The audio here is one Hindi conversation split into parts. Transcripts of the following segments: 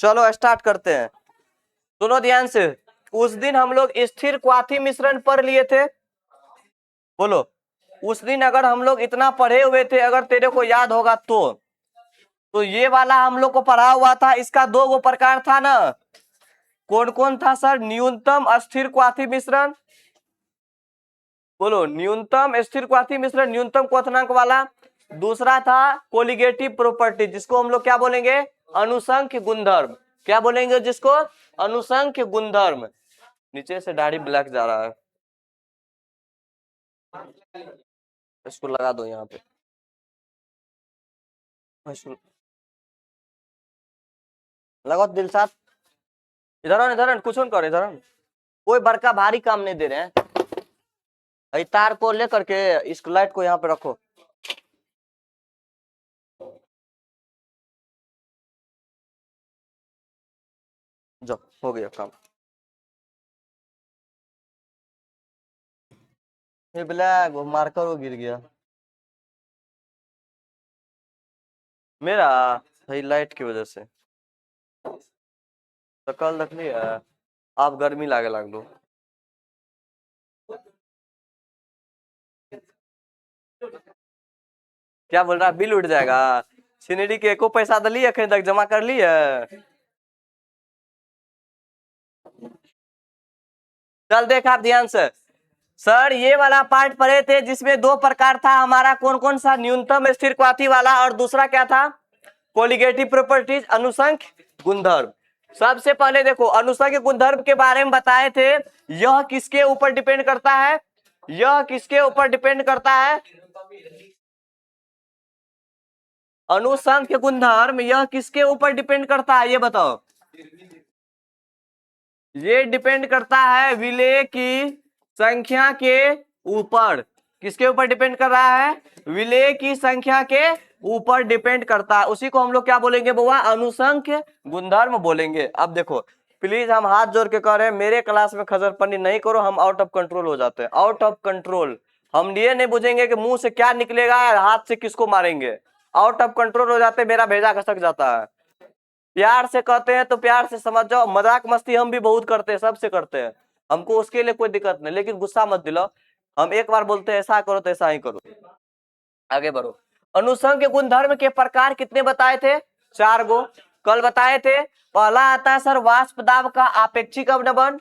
चलो स्टार्ट करते हैं, सुनो ध्यान से। उस दिन हम लोग स्थिर क्वाथी मिश्रण पढ़ लिए थे, बोलो। उस दिन अगर हम लोग इतना पढ़े हुए थे, अगर तेरे को याद होगा तो ये वाला हम लोग को पढ़ा हुआ था, इसका दो वो प्रकार था ना। कौन कौन था सर? न्यूनतम अस्थिर क्वाथी मिश्रण, बोलो। न्यूनतम स्थिर क्वाथी मिश्रण न्यूनतम क्वथनांक वाला। दूसरा था कोलिगेटिव प्रॉपर्टी, जिसको हम लोग क्या बोलेंगे? अनुसंख्य गुणधर्म। क्या बोलेंगे जिसको? अनुसंख्य गुणधर्म। नीचे से दाढ़ी ब्लैक जा रहा है, इसको लगा दो यहाँ पे। लगाओ दिल साथ। इधर कुछ कर, इधर कोई बड़का भारी काम नहीं दे रहे हैं। तार को लेकर के इस लाइट को यहाँ पे रखो। जो हो गया काम। ये ब्लैक वो मार्कर वो गिर गया मेरा, सही लाइट की वजह से। तो कल रख लिया, आप गर्मी लागे लागलो। क्या बोल रहा? बिल उठ जाएगा? सीनेरी के एको पैसा दली अखन तक जमा कर ली है? चल देख आप ध्यान से। सर ये वाला पार्ट पढ़े थे जिसमें दो प्रकार था हमारा, कौन कौन सा? न्यूनतम स्थिर क्वाथी वाला, और दूसरा क्या था? कोलिगेटिव प्रॉपर्टीज, अनुसंख्य गुणधर्म। सबसे पहले देखो, अनुसंख्य गुणधर्म के बारे में बताए थे। यह किसके ऊपर डिपेंड करता है? यह किसके ऊपर डिपेंड करता है? अनुसंख्य गुणधर्म यह किसके ऊपर डिपेंड करता है, ये बताओ। ये डिपेंड करता है विलेय की संख्या के ऊपर। किसके ऊपर डिपेंड कर रहा है? विलेय की संख्या के ऊपर डिपेंड करता है। उसी को हम लोग क्या बोलेंगे बुआ? अनुसंख्य गुणधर्म बोलेंगे। अब देखो प्लीज, हम हाथ जोड़ के कह रहे हैं, मेरे क्लास में खजरपन्नी नहीं करो, हम आउट ऑफ कंट्रोल हो जाते हैं। Out of control. हम ये नहीं बुझेंगे कि मुंह से क्या निकलेगा, हाथ से किसको मारेंगे। आउट ऑफ कंट्रोल हो जाते, मेरा भेजा खसक जाता है। प्यार से कहते हैं तो प्यार से समझ जाओ। मजाक मस्ती हम भी बहुत करते हैं, सबसे करते हैं, हमको उसके लिए कोई दिक्कत नहीं, लेकिन गुस्सा मत दिलाओ। हम एक बार बोलते हैं ऐसा करो तो ऐसा ही करो। आगे बढ़ो। अनुसंख्य गुणधर्म के प्रकार कितने बताए थे? 4 गो कल बताए थे। पहला आता है सर वाष्प दाब का आपेक्षिक अवनमन,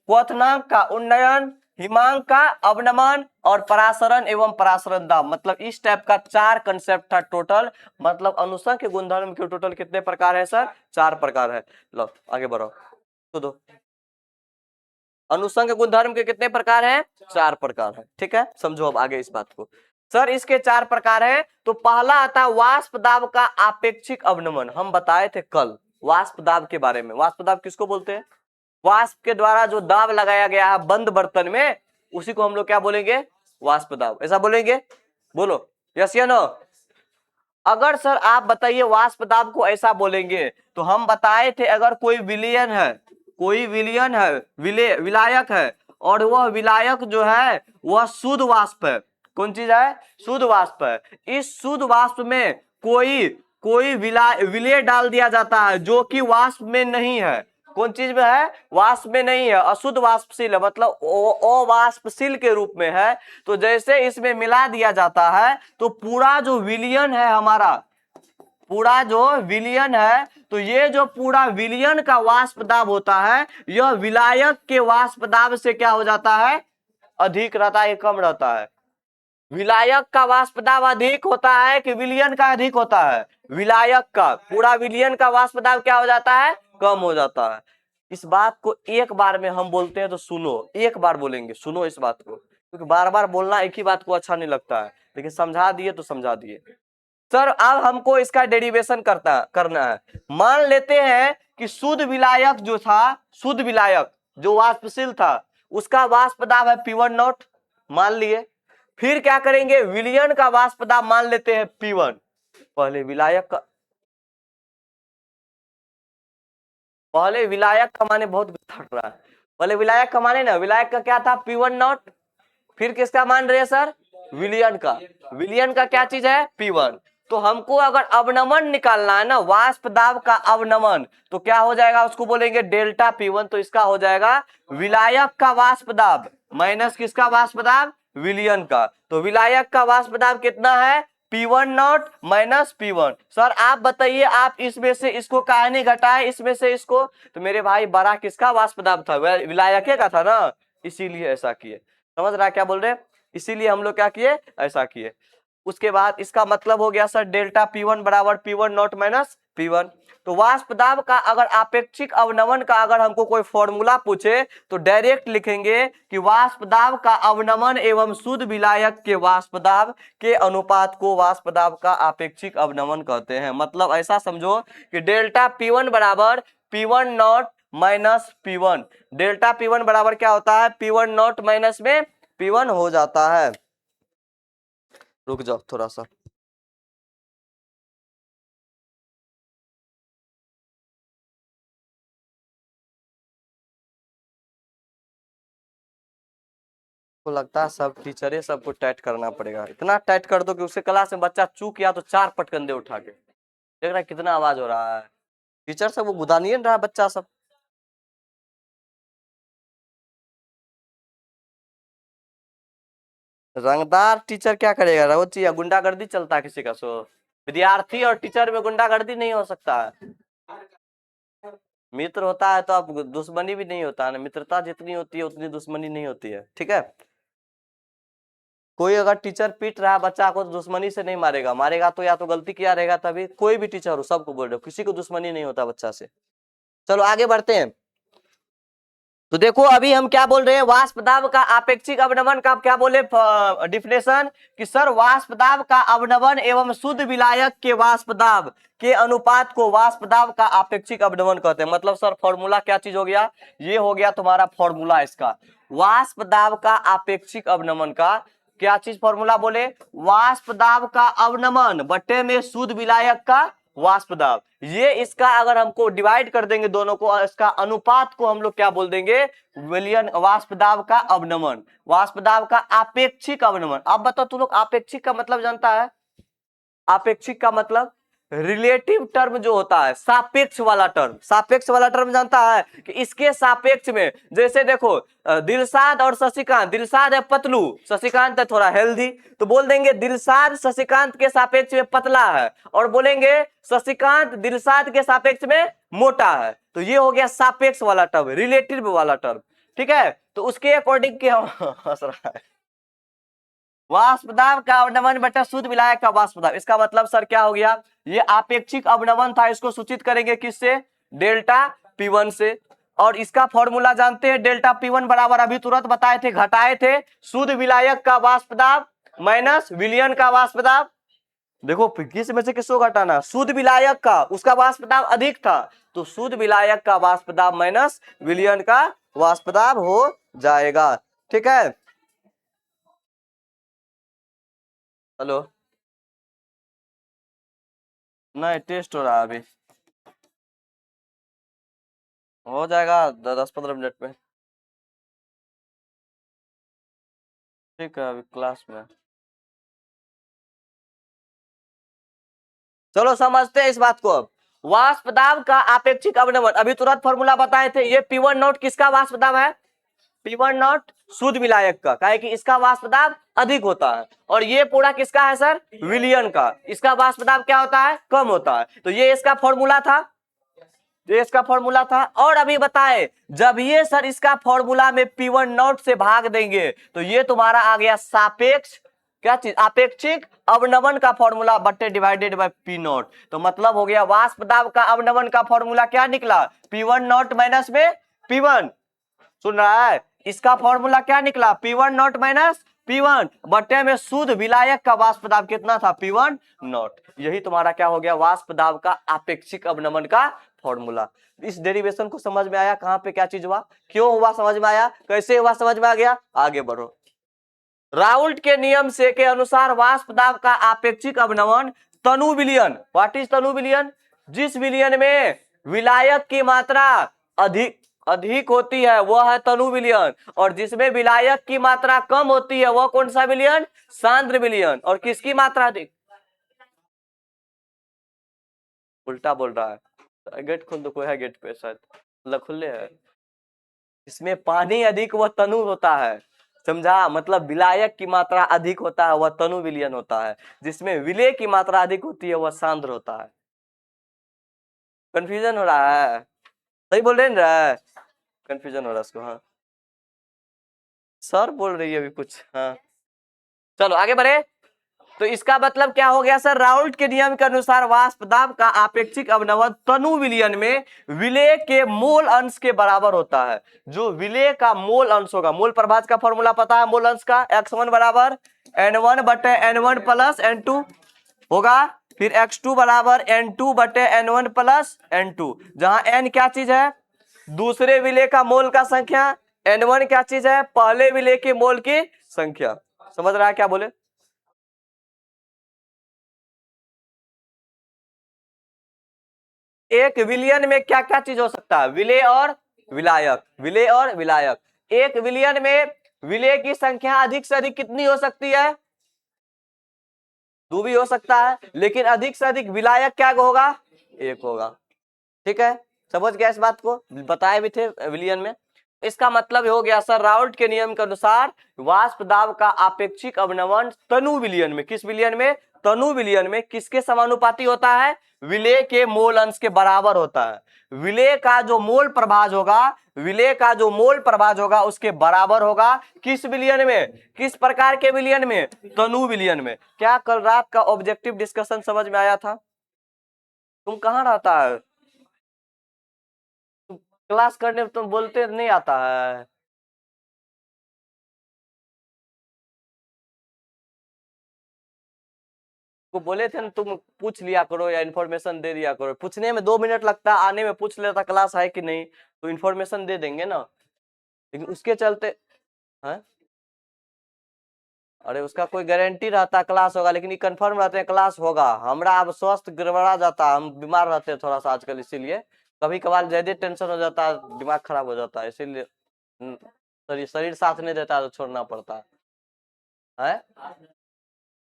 क्वथनांक का उन्नयन, हिमांक का अवनमन, और परासरण एवं परासरण दाब। मतलब इस टाइप का 4 कंसेप्ट था टोटल। मतलब अनुसंख्य गुणधर्म के टोटल कितने प्रकार है सर? 4 प्रकार है। लो आगे बढ़ो तो दो। अनुसंख्य गुणधर्म के कितने प्रकार हैं? 4 प्रकार है। ठीक है, समझो अब आगे इस बात को। सर इसके 4 प्रकार है। तो पहला आता है वाष्प दाब का आपेक्षिक अवनमन। हम बताए थे कल वाष्प दाब के बारे में। वाष्प दाब किसको बोलते हैं? वाष्प के द्वारा जो दाब लगाया गया है बंद बर्तन में, उसी को हम लोग क्या बोलेंगे? वाष्प दाब। ऐसा बोलेंगे? बोलो यस या नो। अगर सर आप बताइए वाष्प दाब को ऐसा बोलेंगे, तो हम बताए थे अगर कोई विलयन है, कोई विलयन है, विलायक है, और वह विलायक जो है वह शुद्ध वाष्प है। कौन चीज है? शुद्ध वाष्प है। इस शुद्ध वाष्प में कोई कोई विलय डाल दिया जाता है जो कि वाष्प में नहीं है। कौन चीज में है? वाष्प में नहीं है, अशुद्ध वाष्पशील है, मतलब अवाष्पशील के रूप में है। तो जैसे इसमें मिला दिया जाता है तो पूरा जो विलयन है हमारा, पूरा जो विलयन है, तो ये जो पूरा विलयन का वाष्प दाब होता है, यह विलायक के वाष्प दाब से क्या हो जाता है? अधिक रहता है, कम रहता है। विलायक का वाष्प दाब अधिक होता है कि विलयन का अधिक होता है? विलायक का। पूरा विलयन का वाष्प दाब क्या हो जाता है? कम हो जाता है। इस बात को एक बार में हम बोलते हैं तो सुनो, एक बार बोलेंगे, सुनो इस बात को, क्योंकि बार बार बोलना एक ही बात को अच्छा नहीं लगता है, लेकिन समझा दिए तो समझा दिए। सर अब हमको इसका डेरिवेशन करना है। मान लेते हैं कि शुद्ध विलायक जो था, शुद्ध विलायक जो वाष्पशील था, उसका वाष्प दाब है P1 नॉट, मान लिए। फिर क्या करेंगे? विलयन का वाष्प दाब मान लेते हैं P1। पहले विलायक का माने बहुत थक रहा है। पहले विलायक का माने ना, विलायक का क्या था? P1 not. फिर किसका मान रहे हैं सर? विलयन का। विलयन का क्या चीज है? P1। तो हमको अगर अवनमन निकालना है ना, वाष्प दाब का अवनमन, तो क्या हो जाएगा, उसको बोलेंगे डेल्टा P1। तो इसका हो जाएगा विलायक का वाष्प दाब माइनस किसका वाष्प दाब, विलयन का। तो विलायक का वाष्प दाब कितना है, P1 not minus P1। Sir आप बताइए, आप इसमें से इसको काहे नहीं घटाए, इसमें से इसको, तो मेरे भाई बड़ा किसका वाष्प दाब था, विलायक का था ना, इसीलिए ऐसा किए। समझ रहा है क्या बोल रहे, इसीलिए हम लोग क्या किए, ऐसा किए। उसके बाद इसका मतलब हो गया सर डेल्टा P1 बराबर P1 नॉट माइनस P1। तो वाष्प दाब का अगर आपेक्षिक अवनमन का अगर हमको कोई फॉर्मूला पूछे तो डायरेक्ट लिखेंगे कि वाष्प दाब का अवनमन एवं शुद्ध विलायक के वाष्प दाब के अनुपात को वाष्प दाब का आपेक्षिक अवनमन कहते हैं। मतलब ऐसा समझो कि डेल्टा P1 बराबर P1 not minus P1। Delta P1 बराबर क्या होता है, P1 नॉट माइनस में P1 हो जाता है। रुक जाओ थोड़ा सा, को लगता है सब टीचर सबको टाइट करना पड़ेगा, इतना टाइट कर दो कि उसके क्लास में बच्चा चूक गया तो 4 पटकन दे उठा के। देख रहा है कितना आवाज हो रहा है, टीचर सब वो गुदा नहीं रहा है बच्चा सब। रंगदार टीचर क्या करेगा, रोज या गुंडागर्दी चलता है किसी का, सो विद्यार्थी और टीचर में गुंडागर्दी नहीं हो सकता है। मित्र होता है तो अब दुश्मनी भी नहीं होता है ना, मित्रता जितनी होती है उतनी दुश्मनी नहीं होती है, ठीक है। कोई अगर टीचर पीट रहा है बच्चा को तो दुश्मनी से नहीं मारेगा, मारेगा तो या तो गलती किया रहेगा तभी। कोई भी टीचर हो, सबको बोल रहे हो, किसी को दुश्मनी नहीं होता बच्चा से। चलो आगे बढ़ते हैं। तो देखो अभी हम क्या बोल रहे हैं, वाष्प दाब का आपेक्षिक अवनमन का क्या बोले डिफिनेशन, कि सर वाष्प दाब का अवनमन एवं शुद्ध विलायक के वाष्प दाब के अनुपात को वाष्प दाब का आपेक्षिक अवनमन कहते हैं। मतलब सर फॉर्मूला क्या चीज हो गया, ये हो गया तुम्हारा फॉर्मूला इसका, वाष्प दाब का आपेक्षिक अवनमन का क्या चीज फॉर्मूला बोले, वाष्प दाब का अवनमन बट्टे में शुद्ध विलायक का वाष्प दाब। ये इसका अगर हमको डिवाइड कर देंगे दोनों को, इसका अनुपात को हम लोग क्या बोल देंगे, विलयन वाष्प दाब का अवनमन, वाष्प दाब का आपेक्षिक अवनमन। अब बताओ तुम लोग आपेक्षिक का मतलब जानता है, आपेक्षिक का मतलब रिलेटिव टर्म जो होता है, सापेक्ष वाला टर्म, सापेक्ष वाला टर्म जानता है कि इसके सापेक्ष में, जैसे देखो दिलशाद और शशिकांत, दिलशाद है पतलू, शशिकांत है थोड़ा हेल्दी, तो बोल देंगे दिलशाद शशिकांत के सापेक्ष में पतला है, और बोलेंगे शशिकांत दिलशाद के सापेक्ष में मोटा है। तो ये हो गया सापेक्ष वाला टर्म, रिलेटिव वाला टर्म, ठीक है। तो उसके अकॉर्डिंग क्या हंस रहा है, वाष्प दाब का अवनमन बटा शुद्ध विलायक का वाष्प दाब। इसका मतलब सर क्या हो गया, ये आपेक्षिक अवनमन था, इसको सूचित करेंगे किससे, डेल्टा P1 से। और इसका फॉर्मूला जानते हैं, डेल्टा P1 बराबर अभी तुरंत बताए थे, घटाए थे, शुद्ध विलायक का वाष्प दाब माइनस विलयन का वाष्प दाब। देखो किस में से किसको घटाना, शुद्ध विलायक का, उसका वाष्प दाब अधिक था, तो शुद्ध विलायक का वाष्प दाब माइनस विलयन का वाष्प दाब हो जाएगा, ठीक है। हेलो, नहीं टेस्ट हो रहा है अभी, हो जाएगा 10-15 मिनट में, ठीक है अभी क्लास में। चलो समझते हैं इस बात को अब, वाष्प दाब का आपेक्षिक अवनमन अभी तुरंत फॉर्मूला बताए थे, ये P1 नॉट किसका वाष्प दाब है, P1 नॉट शुद्ध विलायक का, काहे कि इसका वाष्प दाब अधिक होता है, और ये पूरा किसका है सर, विलयन का, इसका वाष्प दाब क्या होता है, कम होता है। तो ये इसका फॉर्मूला था, ये इसका फॉर्मूला था। और अभी बताए जब ये सर इसका फॉर्मूला में P1 नॉट से भाग देंगे तो ये तुम्हारा आ गया सापेक्ष क्या चीज, आपेक्षिक अवनमन का फॉर्मूला बट्टे डिवाइडेड बाय P नॉट। तो मतलब हो गया वाष्प दाब का अवनमन का फॉर्मूला क्या निकला, P1 नॉट माइनस में P1, सुन रहा है, इसका फॉर्मूला क्या निकला, P1 नॉट माइनस P1 बट्टे में शुद्ध विलायक का वाष्प दाब कितना था, P1 नॉट। यही तुम्हारा क्या हो गया, वाष्प दाब का आपेक्षिक अवनमन का फॉर्मूला। इस डेरिवेशन को समझ में आया, कहां पे क्या चीज हुआ, क्यों हुआ समझ में आया, कैसे हुआ समझ में आ गया, आगे बढ़ो। राउल्ट के नियम से के अनुसार वाष्प दाब का आपेक्षिक अवनमन तनु विलयन, व्हाट इज तनु विलयन, जिस विलयन में विलायक की मात्रा अधिक अधिक होती है वह है तनु विलयन, और जिसमें विलायक की मात्रा कम होती है वह कौन सा विलयन, सांद्र विलयन। और किसकी मात्रा अधिक, उल्टा बोल रहा है। गेट खोल दो, कोई है गेट पे शायद, मतलब खुले है। इसमें पानी अधिक वह तनु होता है, समझा? मतलब विलायक की मात्रा अधिक होता है वह तनु विलयन होता है, जिसमें विलय की मात्रा अधिक होती है वह सांद्र होता है। कंफ्यूजन हो रहा है? सही बोल रहे हैं? कंफ्यूजन हो रहा है उसको। हाँ सर बोल रही है अभी कुछ। हाँ चलो आगे बढ़े। तो इसका मतलब क्या हो गया सर? राउल्ट के नियम के अनुसार वाष्प दाब का आपेक्षिक अवनमन तनु विलयन में विलेय के मोल अंश के बराबर होता है। जो विलेय का मोल अंश होगा, मोल प्रभाज का फॉर्मूला पता है मोल अंश का, x1 बराबर n1 बटे n1 प्लस n2 होगा, फिर x2 बराबर n2 बटे n1 प्लस n2, जहां n क्या चीज है? दूसरे विलेय का मोल का संख्या, n1 क्या चीज है? पहले विलेय के मोल की संख्या। समझ रहा है क्या बोले? एक विलयन में क्या क्या चीज हो सकता है? विलेय और विलायक, विलेय और विलायक। एक विलयन में विलेय की संख्या अधिक से अधिक कितनी हो सकती है? दो भी हो सकता है, लेकिन अधिक से अधिक विलायक क्या होगा? एक होगा। ठीक है, समझ गया इस बात को? बताए भी थे विलयन में। इसका मतलब हो गया सर, राउल्ट के नियम के अनुसार वाष्प दाब का आपेक्षिक अवनमन तनु विलयन में, किस विलयन में? तनु विलयन में किसके समानुपाती होता है? विलेय के मोल अंश के बराबर होता है। विलेय का जो मोल प्रभाज होगा, विलेय का जो मोल प्रभाज होगा उसके बराबर होगा किस विलयन में? किस प्रकार के विलयन में? तनु विलयन में। क्या कल रात का ऑब्जेक्टिव डिस्कशन समझ में आया था? तुम कहाँ रहता है? क्लास करने में तुम बोलते नहीं आता है। को बोले थे ना तुम पूछ लिया करो या इन्फॉर्मेशन दे दिया करो। पूछने में 2 मिनट लगता है, आने में पूछ लेता क्लास है कि नहीं, तो इन्फॉर्मेशन दे देंगे ना। लेकिन उसके चलते है, अरे उसका कोई गारंटी रहता है क्लास होगा, लेकिन ये कंफर्म रहते हैं क्लास होगा। हमरा अब स्वास्थ्य गड़बड़ा जाता है, हम बीमार रहते हैं थोड़ा सा आजकल, इसीलिए कभी कभार ज्यादा टेंशन हो जाता है, दिमाग खराब हो जाता है, इसीलिए शरीर शरीर साथ नहीं देता तो छोड़ना पड़ता है।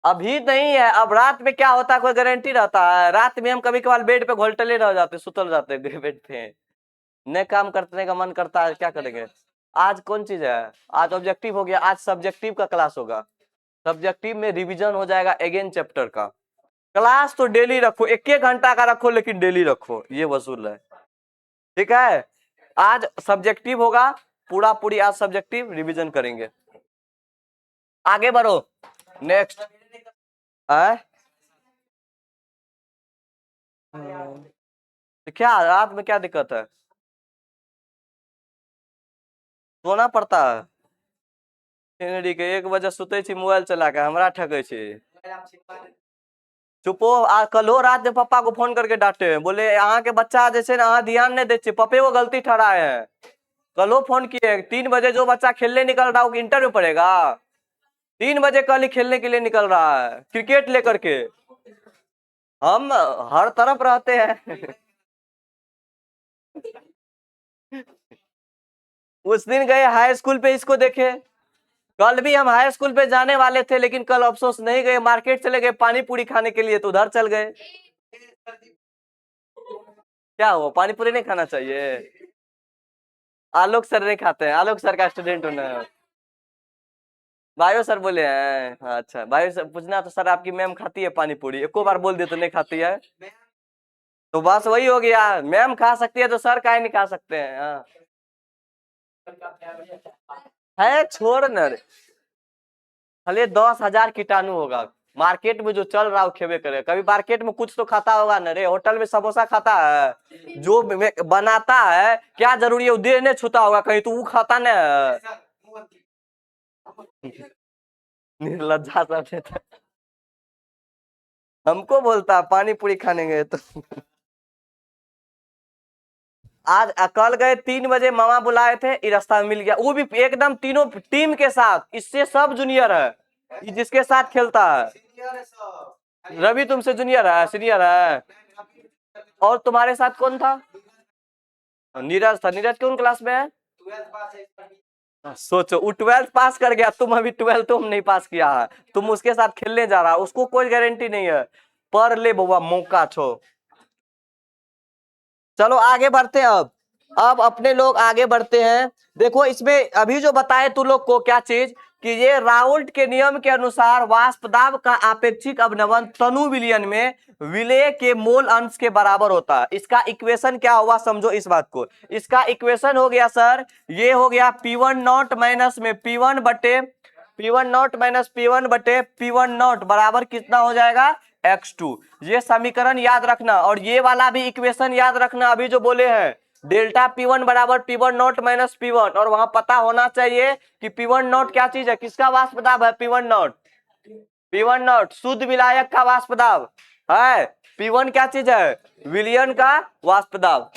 अभी नहीं है, अब रात में क्या होता है कोई गारंटी रहता है? रात में हम कभी कभार बेड पे घोलटले रह जाते, सुतल जाते बेड पे, नए काम करने का मन करता है, क्या करेंगे? आज कौन चीज है? आज ऑब्जेक्टिव हो गया, आज सब्जेक्टिव का क्लास होगा। सब्जेक्टिव में रिवीजन हो जाएगा अगेन चैप्टर का। क्लास तो डेली रखो, 1-1 घंटा का रखो, लेकिन डेली रखो, ये वसूल है। ठीक है, आज सब्जेक्टिव होगा, पूरा पूरी आज सब्जेक्टिव रिवीजन करेंगे। आगे बढ़ो, नेक्स्ट। तो क्या रात में क्या दिक्कत है? सोना पड़ता है? 1 बजे सुते छी मोबाइल चला के, हमरा ठगे छी। चुपो, कलो रात में पापा को फोन करके डांटे, बोले अहाँ के बच्चा जैसे ना अहाँ ध्यान नहीं देते, पपे वो गलती ठहराए हैं। कलो फोन किए, 3 बजे जो बच्चा खेलने निकल रहा है वो इंटर में पढ़ेगा? 3 बजे कल ही खेलने के लिए निकल रहा है क्रिकेट लेकर के। हम हर तरफ रहते हैं। उस दिन गए हाई स्कूल पे, इसको देखे। कल भी हम हाई स्कूल पे जाने वाले थे, लेकिन कल अफसोस नहीं गए, मार्केट चले गए पानी पूरी खाने के लिए, तो उधर चल गए। क्या हुआ, पानी पूरी नहीं खाना चाहिए? आलोक सर नहीं खाते हैं, आलोक सर का स्टूडेंट हूं ना। बायो सर बोले हैं? हाँ, अच्छा बायो सर पूछना तो, सर आपकी मैम खाती है पानी पूरी? एको बार बोल दे तो नहीं खाती है, तो बस वही हो गया। मैम खा सकती है तो सर काहे नहीं खा सकते हैं? हाँ है, छोड़ न रे। भले 10,000 कीटाणु होगा, मार्केट में जो चल रहा है वो खेबे करे। कभी मार्केट में कुछ तो खाता होगा न रे, होटल में समोसा खाता है, जो बनाता है क्या जरूरी है वो देह नहीं छूता होगा कहीं, तो वो खाता न है। निर्लज्जा सब देता। हमको बोलता पानी पूरी खाने गए तो। आज कल गए 3 बजे, मामा बुलाए थे, ये रास्ता में मिल गया, वो भी एकदम तीनों टीम के साथ, इससे सब जूनियर है, ये जिसके साथ खेलता है। रवि तुमसे जूनियर है, सीनियर है? और तुम्हारे साथ कौन था? नीरज था। नीरज कौन क्लास में है? सोचो, वो 12th पास कर गया, तुम अभी 12th तुम नहीं पास किया है, तुम उसके साथ खेलने जा रहा है, उसको कोई गारंटी नहीं है। पर ले बउआ, मौका छो। चलो आगे बढ़ते हैं अब अपने लोग आगे बढ़ते हैं। देखो इसमें अभी जो बताए तू लोग को क्या चीज, कि ये राउल्ट के नियम के अनुसार वाष्प दाब का आपेक्षिक अवनमन तनु विलयन में विलेय के मोल अंश के बराबर होता है। इसका इक्वेशन क्या हुआ समझो इस बात को। इसका इक्वेशन हो गया सर, ये हो गया P1 नॉट माइनस में P1 not minus P1 not बराबर कितना हो जाएगा x2। ये समीकरण याद रखना, और ये वाला भी इक्वेशन याद रखना अभी जो बोले हैं, डेल्टा P1 बराबर P1 नॉट माइनस P1, और वहां पता होना चाहिए कि P1 नॉट क्या चीज है, किसका वाष्प दाब है P1 नॉट शुद्ध विलायक का वाष्प दाब है। P1 क्या चीज है, विलयन का वाष्प दाब।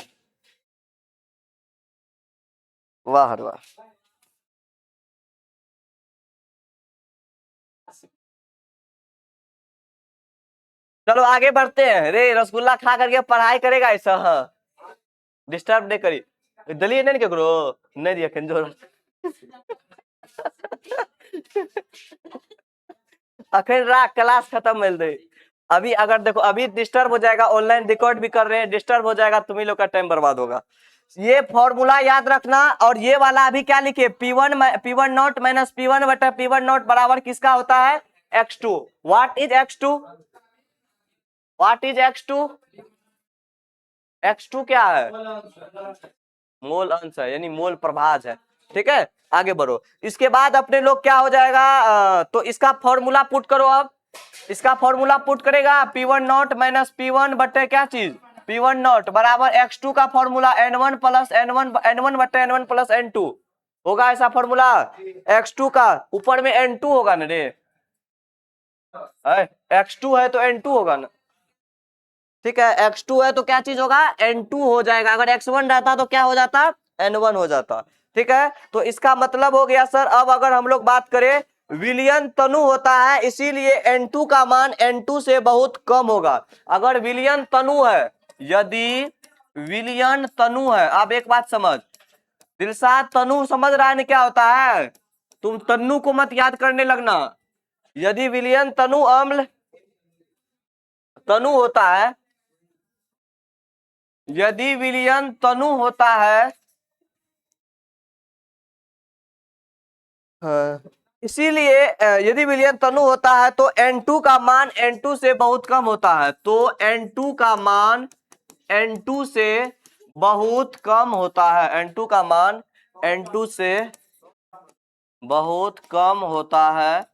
वाह वाह। चलो आगे बढ़ते हैं। रे रसगुल्ला खा करके पढ़ाई करेगा ऐसा, हाँ डिस्टर्ब नहीं करी, दलिए नहीं करो, नहीं दिया कंजोर। अखन रा क्लास खत्म मिल दे। अभी अगर देखो अभी डिस्टर्ब हो जाएगा, ऑनलाइन रिकॉर्ड भी कर रहे हैं, डिस्टर्ब हो जाएगा, तुम ही लोग का टाइम बर्बाद होगा। ये फॉर्मूला याद रखना, और ये वाला अभी क्या लिखे, P1 नॉट माइनस P1 बटा P1 नॉट बराबर किसका होता है x2। What is x2, x2 क्या है, मोल अंश है, यानी मोल प्रभाज है। ठीक है आगे बढ़ो। इसके बाद अपने लोग क्या हो जाएगा, तो इसका फॉर्मूला पुट करो। अब इसका फॉर्मूला पुट करेगा P1 नॉट माइनस P1 बटे क्या चीज P1 नॉट बराबर x2 का फॉर्मूला N1 प्लस N1 बटे N1 प्लस N2 होगा। ऐसा फॉर्मूला x2 का ऊपर में N2 होगा ना रे, x2 है तो N2 होगा ना। ठीक है x2 है तो क्या चीज होगा N2 हो जाएगा। अगर x1 रहता तो क्या हो जाता, N1 हो जाता। ठीक है तो इसका मतलब हो गया सर। अब अगर हम लोग बात करें, विलयन तनु होता है, इसीलिए N2 का मान N2 से बहुत कम होगा। अगर विलयन तनु है, यदि विलयन तनु है, आप एक बात समझ, दिलसाद तनु समझ रहा है ना क्या होता है, तुम तन्नु को मत याद करने लगना। यदि विलयन तनु अम्ल तनु होता है, यदि विलयन तनु होता है, हाँ, इसीलिए यदि विलयन तनु होता है तो N2 का मान N2 से बहुत कम होता है। तो N2 का मान N2 से बहुत कम होता है, N2 का मान N2 से बहुत कम होता है,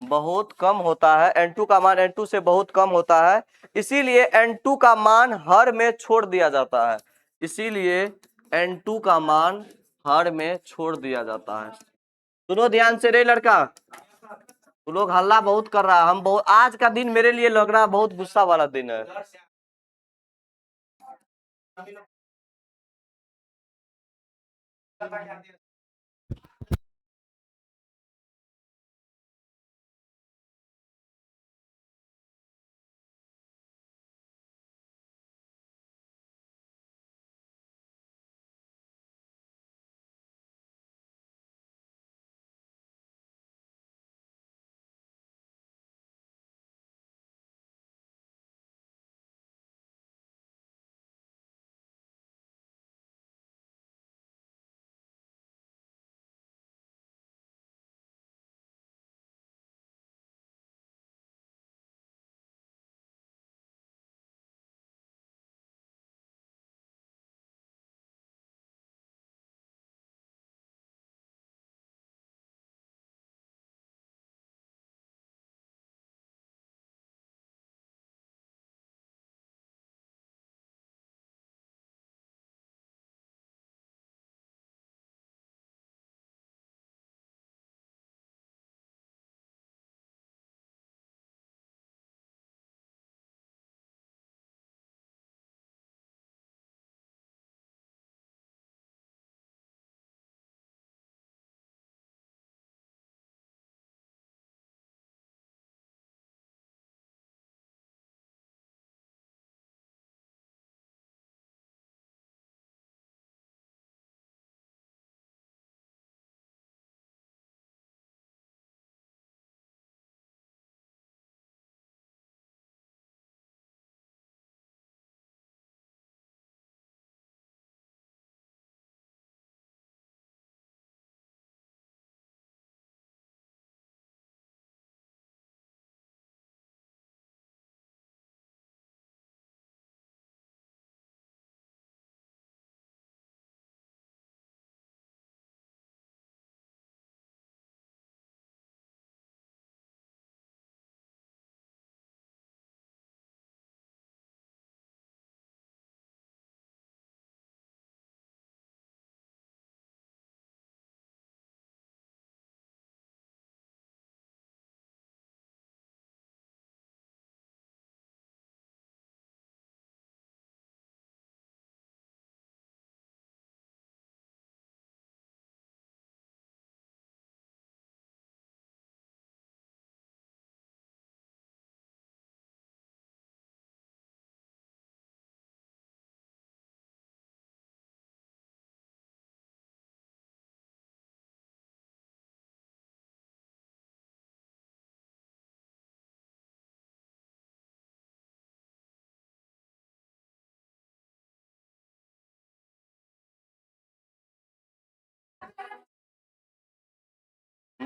बहुत कम होता है। N2 का मान N2 से बहुत कम होता है, इसीलिए N2 का मान हर में छोड़ दिया जाता है। इसीलिए N2 का मान हर में छोड़ दिया जाता है। सुनो ध्यान से रे लड़का, तू लोग हल्ला बहुत कर रहा है। हम बहुत, आज का दिन मेरे लिए लग रहा है बहुत गुस्सा वाला दिन है।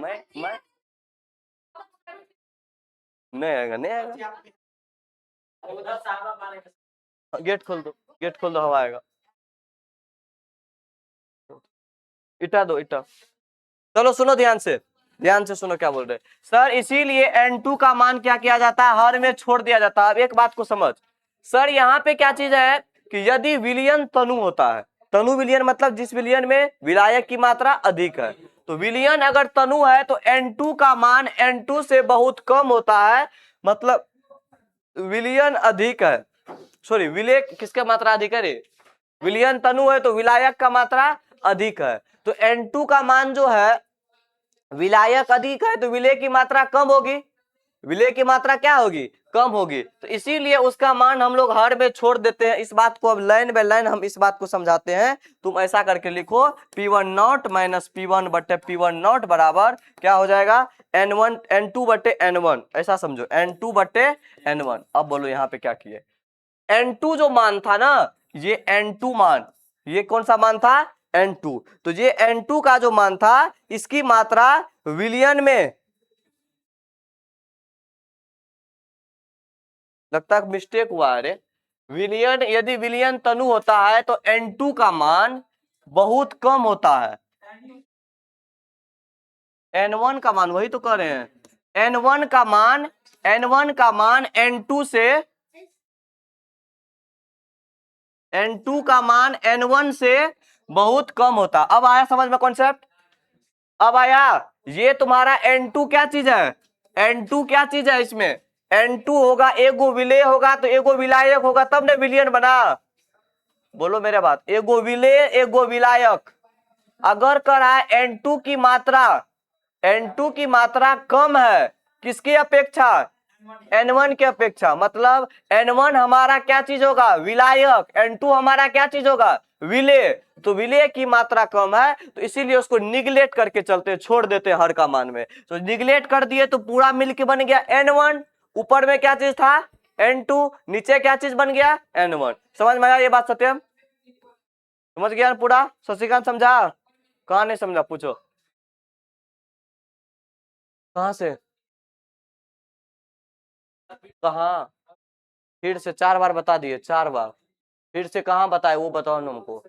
मैं नहीं आएगा, नहीं आएगा। गेट खोल दो, गेट खोल दो, हवा आएगा। इटा दो, इटा। चलो सुनो ध्यान से, ध्यान से सुनो क्या बोल रहे सर। इसीलिए N2 का मान क्या किया जाता है, हर में छोड़ दिया जाता है। अब एक बात को समझ सर, यहाँ पे क्या चीज है कि यदि विलयन तनु होता है, तनु विलयन मतलब जिस विलयन में विलायक की मात्रा अधिक है, तो विलयन अगर तनु है तो N2 का मान N2 से बहुत कम होता है। मतलब विलयन अधिक है, सॉरी विलय किसका मात्रा अधिक है रे, विलयन तनु है तो विलायक का मात्रा अधिक है। तो N2 का मान जो है विलायक अधिक है तो विलय की मात्रा कम होगी, विलय की मात्रा क्या होगी, कम होगी। तो इसीलिए उसका मान हम लोग हर में छोड़ देते हैं। इस बात को अब लाइन बाय लाइन हम इस बात को समझाते हैं। तुम ऐसा करके लिखो P1 नॉट माइनस P1 बटे P1 नॉट बराबर क्या हो जाएगा, N1 N2 बटे N1, ऐसा समझो N2 बटे N1। अब बोलो यहाँ पे क्या किए, N2 जो मान था ना, ये N2 मान, ये कौन सा मान था, N2। तो ये N2 का जो मान था इसकी मात्रा विलयन में, लगता है मिस्टेक हुआ है रे, विलयन यदि विलयन तनु होता है तो N2 का मान बहुत कम होता है। N1 का मान, वही तो कह रहे हैं, N1 का मान, N1 का मान N2 से, N2 का मान N1 से बहुत कम होता। अब आया समझ में कॉन्सेप्ट, अब आया। ये तुम्हारा N2 क्या चीज है, N2 क्या चीज है, इसमें N2 होगा, एगो विलेय होगा तो एगो विलायक होगा, तब ने विलयन बना। बोलो मेरे बात, एगो विलेय एगो विलायक। अगर करा N2 की मात्रा, N2 की मात्रा कम है किसकी अपेक्षा, N1 की अपेक्षा, मतलब N1 हमारा क्या चीज होगा, विलायक, N2 हमारा क्या चीज होगा, विलेय। तो विलेय की मात्रा कम है तो इसीलिए उसको निगलेक्ट करके चलते, छोड़ देते हर का मान में। तो निगलेक्ट कर दिए तो पूरा मिलके बन गया N1, ऊपर में क्या चीज था N2, नीचे क्या चीज बन गया N1। समझ में आया ये बात सत्यम, समझ गया पूरा, शशिकांत समझा, कहाँ नहीं समझा पूछो, कहाँ से, कहाँ, फिर से 4 बार बता दिए, 4 बार फिर से कहाँ बताए वो बताओ ना हमको।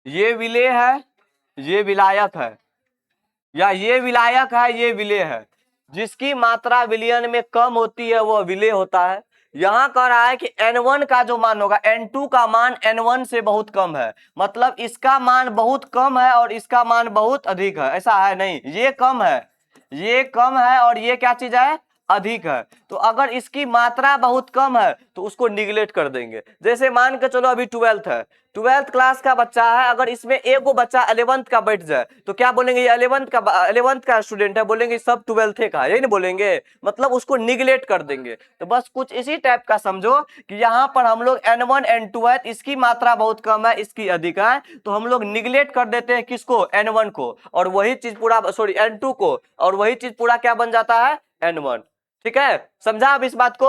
ये विलेय है, ये विलायक है, या ये विलायक है, ये विलेय है। जिसकी मात्रा विलयन में कम होती है वो विलेय होता है। यहां कह रहा है कि N1 का जो मान होगा, N2 का मान N1 से बहुत कम है, मतलब इसका मान बहुत कम है और इसका मान बहुत अधिक है, ऐसा है नहीं, ये कम है, ये कम है और ये क्या चीज है, अधिक है। तो अगर इसकी मात्रा बहुत कम है तो उसको निगलेक्ट कर देंगे। जैसे मान के चलो अभी 12th है, 12th क्लास का बच्चा है, अगर इसमें एक वो बच्चा 11th का बैठ जाए तो क्या बोलेंगे, ये 11th का स्टूडेंट है, बोलेंगे सब 12th का है, यही नहीं बोलेंगे, मतलब उसको निगलेक्ट कर देंगे। तो बस कुछ इसी टाइप का समझो कि यहाँ पर हम लोग N1 N2 है, इसकी मात्रा बहुत कम है, इसकी अधिक है, तो हम लोग निगलेक्ट कर देते हैं किसको, N1 को, और वही चीज पूरा, सॉरी N2 को, और वही चीज पूरा क्या बन जाता है, N1। ठीक है, समझा अब इस बात को,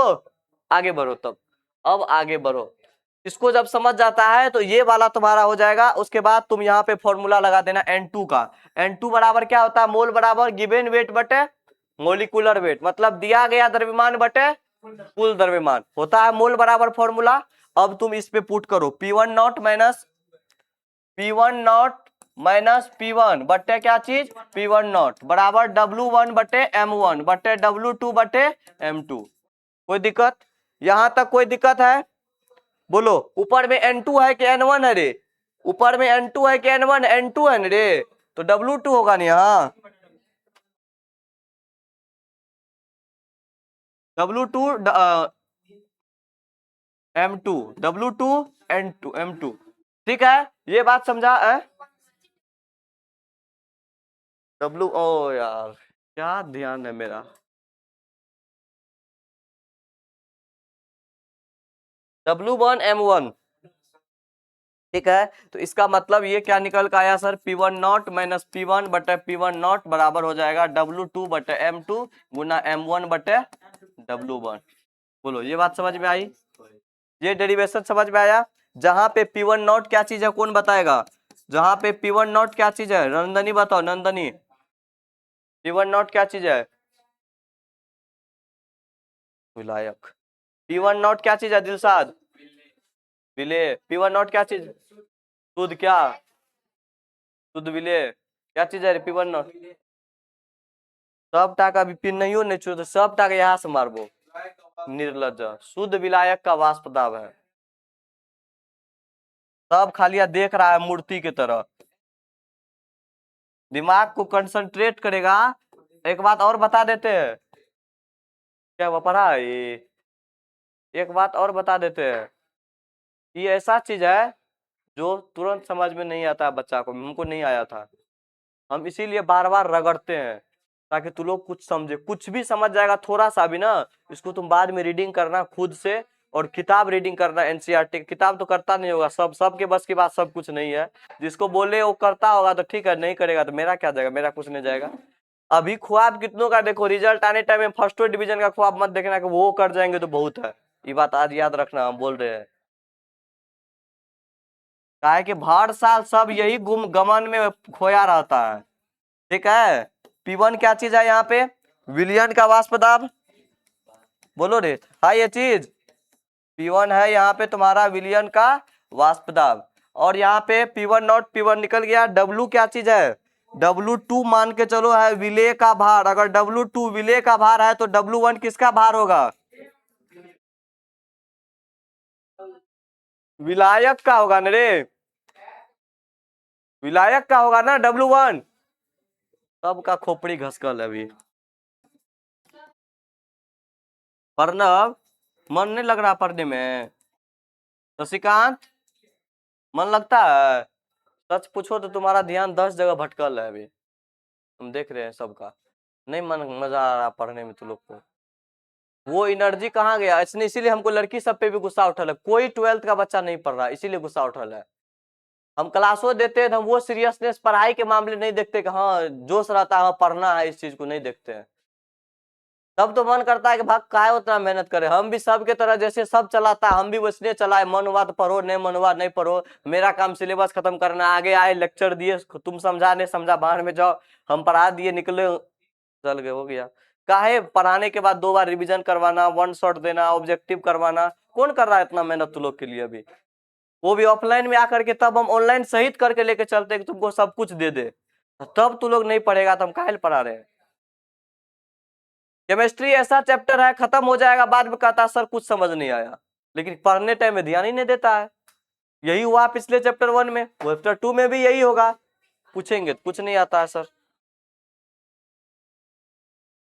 आगे बढ़ो तब, अब आगे बढ़ो। इसको जब समझ जाता है तो ये वाला तुम्हारा हो जाएगा। उसके बाद तुम यहाँ पे फॉर्मूला लगा देना N2 का। N2 बराबर क्या होता है, मोल बराबर गिवन वेट बटे मोलिकुलर वेट, मतलब दिया गया द्रव्यमान बटे कुल द्रव्यमान होता है, मोल बराबर फॉर्मूला। अब तुम इस पे पुट करो P1 not minus P1 not minus P1 बटे क्या चीज, P1 नॉट बराबर W1 बटे M1 बटे W2 बटे M2। कोई दिक्कत, यहां तक कोई दिक्कत है, बोलो। ऊपर में N2 है कि N1 है रे, ऊपर में N2 है कि N1, N2 है रे, तो W2 होगा नहीं, हाँ W2 M2, W2 N2 M2। ठीक है, ये बात समझा है, W, ओ यार क्या ध्यान है मेरा, W1 M1। ठीक है, तो इसका मतलब ये क्या निकल कर आया sir, P1 not minus P1 बटे P1 नॉट बराबर हो जाएगा W2 बटे M2 गुना M1 बटे W1। बोलो ये बात समझ में आई, ये डेरिवेशन समझ में आया। जहां पे P1 नॉट क्या चीज है कौन बताएगा, जहां पे P1 नॉट क्या चीज है, नंदनी बताओ, नंदनी P1 नॉट क्या चीज है, विलायक। P1 नॉट क्या चीज है दिलशाद, विलेय। P1 नॉट क्या चीज, शुद्ध क्या, शुद्ध विलेय क्या चीज है P1 नॉट, सब टाका भी पिन नहीं हो नहीं छो, सब टाका यहाँ से मारबो, निर्लज। शुद्ध विलायक का वाष्प दाब है। सब खालिया देख रहा है मूर्ति की तरह, दिमाग को कंसंट्रेट करेगा। एक बात और बता देते हैं, क्या वो पढ़ा है ये, एक बात और बता देते हैं, ये ऐसा चीज है जो तुरंत समझ में नहीं आता बच्चा को, हमको नहीं आया था, हम इसीलिए बार बार रगड़ते हैं ताकि तू लोग कुछ समझे, कुछ भी समझ जाएगा थोड़ा सा भी ना, इसको तुम बाद में रीडिंग करना खुद से, और किताब रीडिंग करना एनसीईआरटी। किताब तो करता नहीं होगा, सबके बस की बात सब कुछ नहीं है, जिसको बोले वो करता होगा तो ठीक है, नहीं करेगा तो मेरा क्या जाएगा, मेरा कुछ नहीं जाएगा। अभी ख्वाब कितनों का देखो, रिजल्ट आने टाइम में फर्स्ट डिवीजन का ख्वाब मत देखना कि वो कर जाएंगे तो बहुत है, ये बात आज याद रखना, हम बोल रहे हैं। काहे कि भर साल सब यही गुम गमन में खोया रहता है, ठीक है। P1 क्या चीज है यहाँ पे, विलयन का वाष्प दाब, बोलो रे, हाँ ये चीज P1 है यहाँ पे तुम्हारा विलयन का वाष्प दाब। और यहाँ पे P1 नॉट, P1 निकल गया। W क्या चीज है, W2 मान के चलो है विलेय का भार, अगर W2 विलेय का भार है तो W1 किसका भार होगा, विलायक का होगा ना रे, विलायक का होगा ना W1। सबका खोपड़ी घसकल है अभी। प्रणव मन नहीं लग रहा पढ़ने में, शशिकांत मन लगता है, सच पूछो तो तुम्हारा ध्यान 10 जगह भटकल है अभी, हम देख रहे हैं सबका, नहीं मन मजा आ रहा पढ़ने में तुम लोग को, वो एनर्जी कहाँ गया, इसने इसीलिए हमको लड़की सब पे भी गुस्सा उठल है, कोई 12th का बच्चा नहीं पढ़ रहा इसीलिए गुस्सा उठल है। हम क्लासों देते हैं, हम वो सीरियसनेस पढ़ाई के मामले नहीं देखते कि हाँ जोश रहता है, हाँ पढ़ना है, इस चीज को नहीं देखते हैं। तब तो मन करता है कि भाग काय उतना मेहनत करे, हम भी सबके तरह जैसे सब चलाता है हम भी वैसने चलाए, मन हुआ तो पढ़ो, नहीं मन हुआ नहीं पढ़ो, मेरा काम सिलेबस खत्म करना, आगे आए लेक्चर दिए, तुम समझा नहीं समझा बाहर में जाओ, हम पढ़ा दिए निकले चल गए, हो गया। काहे पढ़ाने के बाद 2 बार रिविजन करवाना, 1 शॉट देना, ऑब्जेक्टिव करवाना, कौन कर रहा है इतना मेहनत तुम लोग के लिए अभी, वो भी ऑफलाइन में आकर के, तब हम ऑनलाइन सहित करके लेके चलते कि तुमको सब कुछ दे दे, तब तुम लोग नहीं पढ़ेगा तो हम काहे पढ़ा रहे हैं। केमिस्ट्री ऐसा चैप्टर है खत्म हो जाएगा, बाद में कहता सर कुछ समझ नहीं आया, लेकिन पढ़ने टाइम में ध्यान ही नहीं देता है। यही हुआ पिछले चैप्टर 1 में, चैप्टर 2 में भी यही होगा, पूछेंगे कुछ नहीं आता है सर।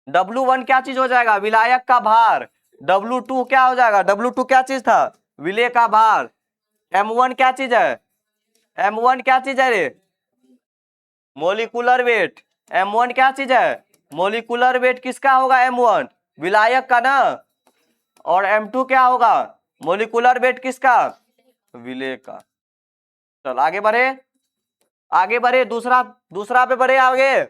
W1 क्या चीज हो जाएगा, विलायक का भार। W2 क्या हो जाएगा, W2 क्या चीज था, विलेय का भार। M1 क्या चीज है, M1 क्या चीज है रे, मोलिकुलर वेट। M1 क्या चीज है, मोलिकुलर वेट किसका होगा, M1 विलायक का ना, और M2 क्या होगा, मोलिकुलर वेट किसका, विलेय का। चल आगे बढ़े, आगे बढ़े, दूसरा दूसरा पे बढ़े आगे।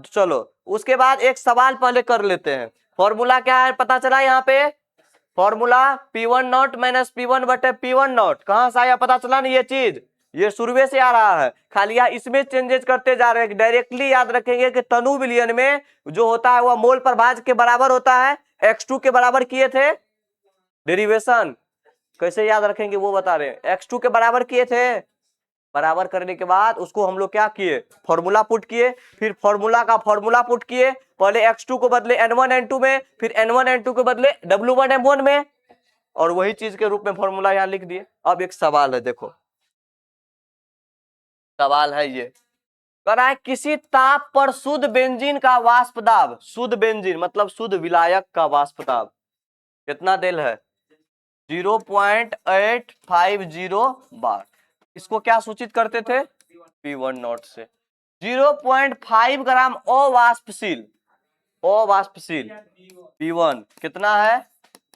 चलो उसके बाद एक सवाल पहले कर लेते हैं, फॉर्मूला क्या है पता चला यहाँ पे, formula P1 not minus P1 बटे P1 नॉट, कहां से आया पता चला नहीं, ये चीज ये शुरू से आ रहा है, खाली यहाँ इसमें चेंजेस करते जा रहे हैं। डायरेक्टली याद रखेंगे कि तनु विलयन में जो होता है वह मोल प्रभाज के बराबर होता है, x2 के बराबर किए थे, डेरिवेशन कैसे याद रखेंगे वो बता रहे हैं, x2 के बराबर किए थे, बराबर करने के बाद उसको हम लोग क्या किए, फॉर्मूला पुट किए, फिर फॉर्मूला का फॉर्मूला पुट किए, पहले x2 को बदले n1 n2 में, फिर n1 n2 को बदले w1 m1 में, और वही चीज के रूप में फॉर्मूला यहाँ लिख दिए। अब एक सवाल है, देखो सवाल है ये, कह रहा है किसी ताप पर शुद्ध बेंजीन का वाष्प दाब, शुद्ध बेंजीन मतलब शुद्ध विलायक का वाष्प दाब कितना देल है, 0.850 बार। इसको क्या सूचित करते थे, P1 नॉट से। 0.5 ग्राम अवाष्पशील, अवाष्पशील P1 कितना है,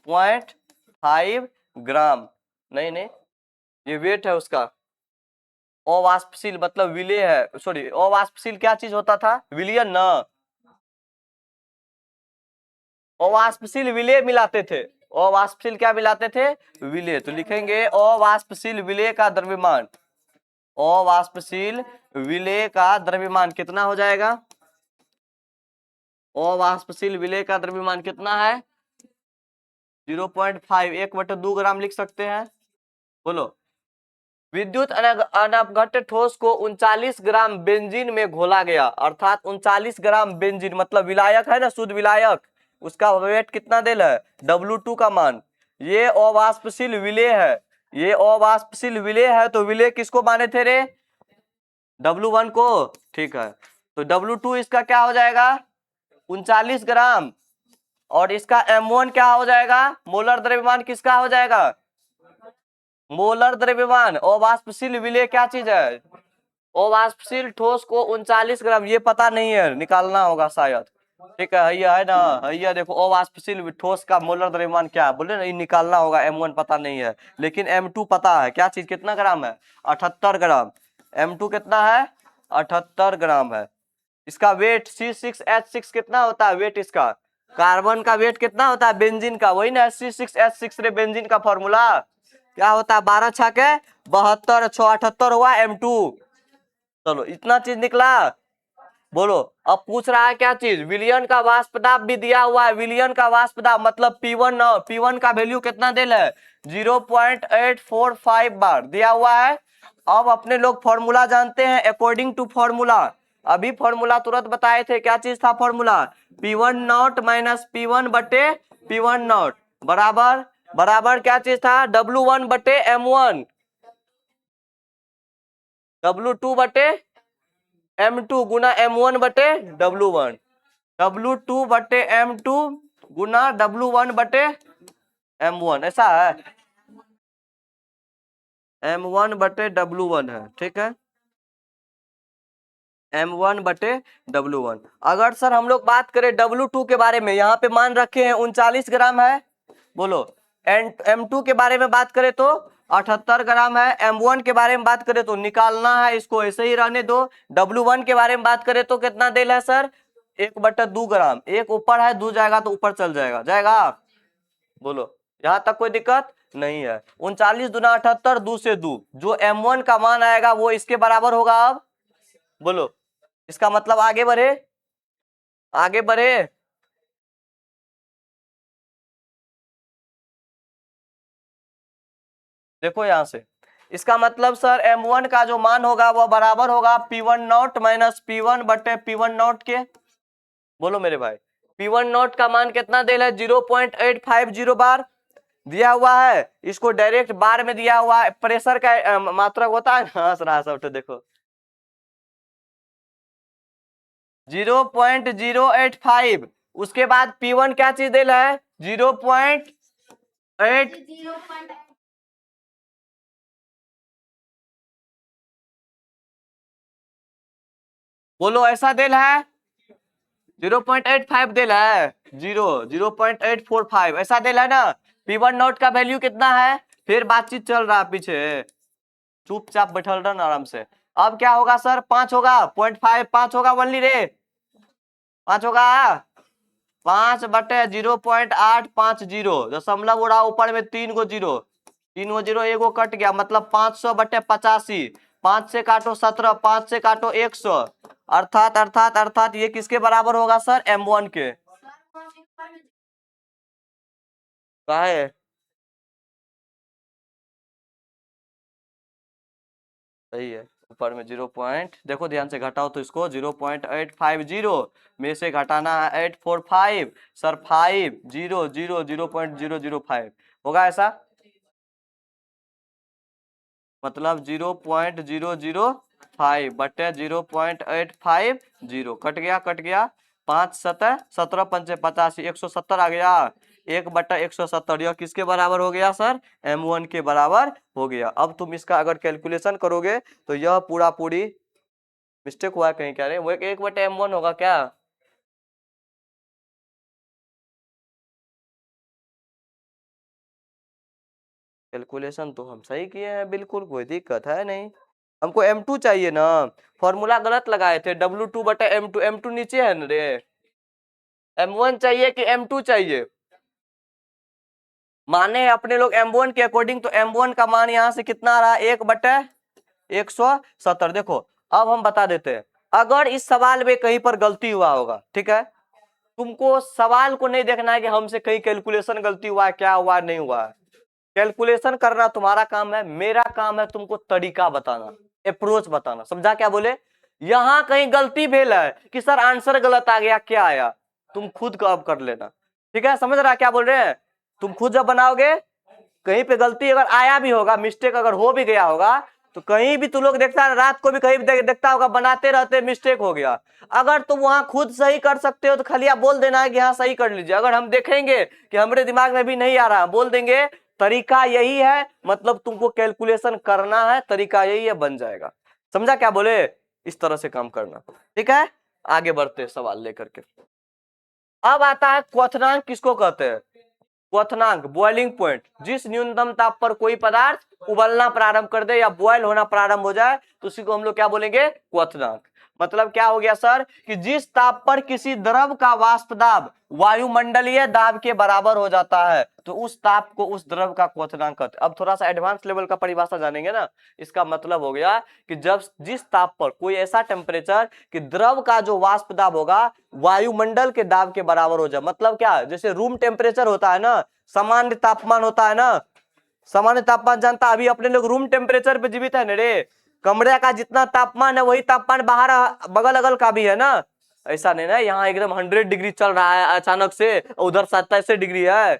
0.5 ग्राम, नहीं नहीं ये वेट है उसका, अवाष्पशील मतलब विलेय है, सॉरी अवाष्पशील क्या चीज होता था, विलयन ना, अवाष्पशील विलेय मिलाते थे, अवाष्पशील क्या मिलाते थे, विलेय, तो लिखेंगे अवाष्पशील विलेय का द्रव्यमान, अवाष्पशील विलेय का द्रव्यमान कितना हो जाएगा? अवाष्पशील विलेय का द्रव्यमान कितना है? 0.5, 1/2 ग्राम लिख सकते हैं। बोलो। विद्युत अनवघट ठोस को 39 ग्राम बेंजीन में घोला गया, अर्थात 39 ग्राम बेंजीन मतलब विलायक है ना, शुद्ध विलायक, उसका वेट कितना देल है? W2 का मान। ये अवाष्पशील विलेय है, ये अवाष्पशील विलेय है, तो विलेय किसको माने थे रे? W1 को। ठीक है, तो W2 इसका क्या हो जाएगा? 39 ग्राम। और इसका M1 क्या हो जाएगा? मोलर द्रव्यमान किसका हो जाएगा? मोलर द्रव्यमान। अवाष्पशील विलेय क्या चीज है? अवाष्पशील ठोस को 39 ग्राम, ये पता नहीं है, निकालना होगा शायद। ठीक है, भैया है ना, भैया देखो अवाष्पशील ठोस का मोलर द्रव्यमान क्या है बोले ना, ये निकालना होगा। M1 पता नहीं है, लेकिन M2 पता है। क्या चीज कितना ग्राम है? 78 ग्राम। M2 कितना है? 78 ग्राम है। इसका वेट C6H6 कितना होता है? वेट इसका, कार्बन का वेट कितना होता है? बेंजीन का, वही ना C6H6 रे, बेंजीन का फॉर्मूला क्या होता है? 12 छके 72, 678 हुआ M2। चलो इतना चीज निकला। बोलो, अब पूछ रहा है क्या चीज? विलयन का वाष्प दाब भी दिया हुआ है। विलयन का वाष्प दाब मतलब P1, P1 का वैल्यू कितना दिया है? 0.845 बार दिया हुआ है। अब अपने लोग फॉर्मूला जानते हैं, अकॉर्डिंग टू फॉर्मूला। अभी फॉर्मूला तुरंत बताए थे, क्या चीज था formula? P1 not minus P1 बटे P1 नॉट बराबर बराबर क्या चीज था? W1 बटे M1, W2 बटे M2 गुना M1 बटे W1, W2 बटे M2 गुना W1 बटे M1, ऐसा है। M1 बटे W1 है, ठीक है, M1 बटे W1। अगर सर हम लोग बात करें W2 के बारे में, यहाँ पे मान रखे हैं 39 ग्राम है। बोलो, M2 के बारे में बात करें तो 78 ग्राम है। M1 के बारे में बात करें तो निकालना है, इसको ऐसे ही रहने दो। W1 के बारे में बात करें तो कितना देल है सर? 1/2 ग्राम। एक ऊपर है, 2 जाएगा तो ऊपर चल जाएगा, जाएगा। बोलो, यहाँ तक कोई दिक्कत नहीं है। 39 दूना 78, 2 से 2, जो M1 का मान आएगा वो इसके बराबर होगा। अब बोलो, इसका मतलब आगे बढ़े, आगे बढ़े। देखो यहां से, इसका मतलब सर M1 का जो मान होगा वो बराबर होगा P1 नॉट माइनस P1 बटे P1 नॉट के। बोलो मेरे भाई, P1 नॉट का मान कितना दिया है? 0.850 बार दिया हुआ है। इसको डायरेक्ट बार में दिया हुआ है। प्रेशर का मात्रा होता है ना, हंस रहा सब तो देखो, 0.085। उसके बाद P1 क्या चीज दिया है? 0.8। बोलो, ऐसा दिल है? 0.85 दिल है, 0.845 ऐसा दिल है ना। P1 नॉट का वैल्यू कितना है? फिर बातचीत चल रहा पीछे, चुपचाप बैठल रहना आराम से। अब क्या होगा सर? 5 होगा, 0.5 5 होगा, वनली रे 5 होगा। 5/0.850, दशमलव उड़ा ऊपर में 3 गो जीरो, 3 गो जीरो, एगो कट गया, मतलब 500/85। 5 से काटो 17, 5 से काटो 100, अर्थात अर्थात अर्थात ये किसके बराबर होगा सर? M1 के। काहे? सही है, ऊपर में 0 पॉइंट, देखो ध्यान से घटाओ तो इसको 0.850 में से घटाना है 845, सर 5 0 0 0.005 होगा, ऐसा मतलब 0.005 बटे 0.850, कट गया कट गया। 5 17 17 पंचे 85, 170 आ गया। 1/170, यह किसके बराबर हो गया सर? M1 के बराबर हो गया। अब तुम इसका अगर कैलकुलेशन करोगे तो यह पूरा पूरी मिस्टेक हुआ है कहीं, क्या रे? वो 1/M1 होगा क्या? कैलकुलेशन तो हम सही किए हैं, बिल्कुल कोई दिक्कत है नहीं। हमको M2 चाहिए ना, फॉर्मूला गलत लगाए थे। W2/M2, M2 नीचे है ना रे। M1 चाहिए कि M2 चाहिए? माने अपने लोग M1 के अकॉर्डिंग, तो M1 का मान यहाँ से कितना आ रहा है? 1/, 170। देखो अब हम बता देते हैं, अगर इस सवाल में कहीं पर गलती हुआ होगा, ठीक है, तुमको सवाल को नहीं देखना है कि हमसे कहीं कैलकुलेशन गलती हुआ है, क्या हुआ नहीं हुआ है। कैलकुलेशन करना तुम्हारा काम है, मेरा काम है तुमको तरीका बताना, अप्रोच बताना। समझा क्या बोले? यहां कहीं गलती भेल है कि सर आंसर गलत आ गया, क्या आया, तुम खुद का अब कर लेना। ठीक है, समझ रहा क्या बोल रहे हैं? तुम खुद जब बनाओगे, कहीं पे गलती अगर आया भी होगा, मिस्टेक अगर हो भी गया होगा, तो कहीं भी तुम लोग देखता है, रात को भी कहीं भी देखता होगा, बनाते रहते मिस्टेक हो गया, अगर तुम वहां खुद सही कर सकते हो तो खाली आप बोल देना है कि हाँ सही कर लीजिए। अगर हम देखेंगे कि हमारे दिमाग में भी नहीं आ रहा, बोल देंगे तरीका यही है, मतलब तुमको कैलकुलेशन करना है, तरीका यही है, बन जाएगा। समझा क्या बोले? इस तरह से काम करना। ठीक है, आगे बढ़ते सवाल लेकर के। अब आता है क्वथनांक किसको कहते हैं? क्वथनांक, बॉइलिंग पॉइंट, जिस न्यूनतम ताप पर कोई पदार्थ उबलना प्रारंभ कर दे या बॉयल होना प्रारंभ हो जाए तो उसी को हम लोग क्या बोलेंगे? क्वथनांक। मतलब क्या हो गया सर कि जिस ताप पर किसी द्रव का वाष्प दाब वायुमंडलीय दाब के बराबर हो जाता है तो उस ताप को उस द्रव का क्वथनांक कहते हैं। अब थोड़ा सा एडवांस लेवल का परिभाषा जानेंगे ना। इसका मतलब हो गया कि जब जिस ताप पर कोई ऐसा टेम्परेचर कि द्रव का जो वाष्प दाब होगा वायुमंडल के दाब के बराबर हो जाए। मतलब क्या, जैसे रूम टेम्परेचर होता है ना, सामान्य तापमान होता है ना, सामान्य तापमान जानता, अभी अपने लोग रूम टेम्परेचर पे जीवित है ना रे। कमरे का जितना तापमान है वही तापमान बाहर बगल अगल का भी है ना। ऐसा नहीं ना यहाँ एकदम 100 डिग्री चल रहा है अचानक से, उधर 27 डिग्री है,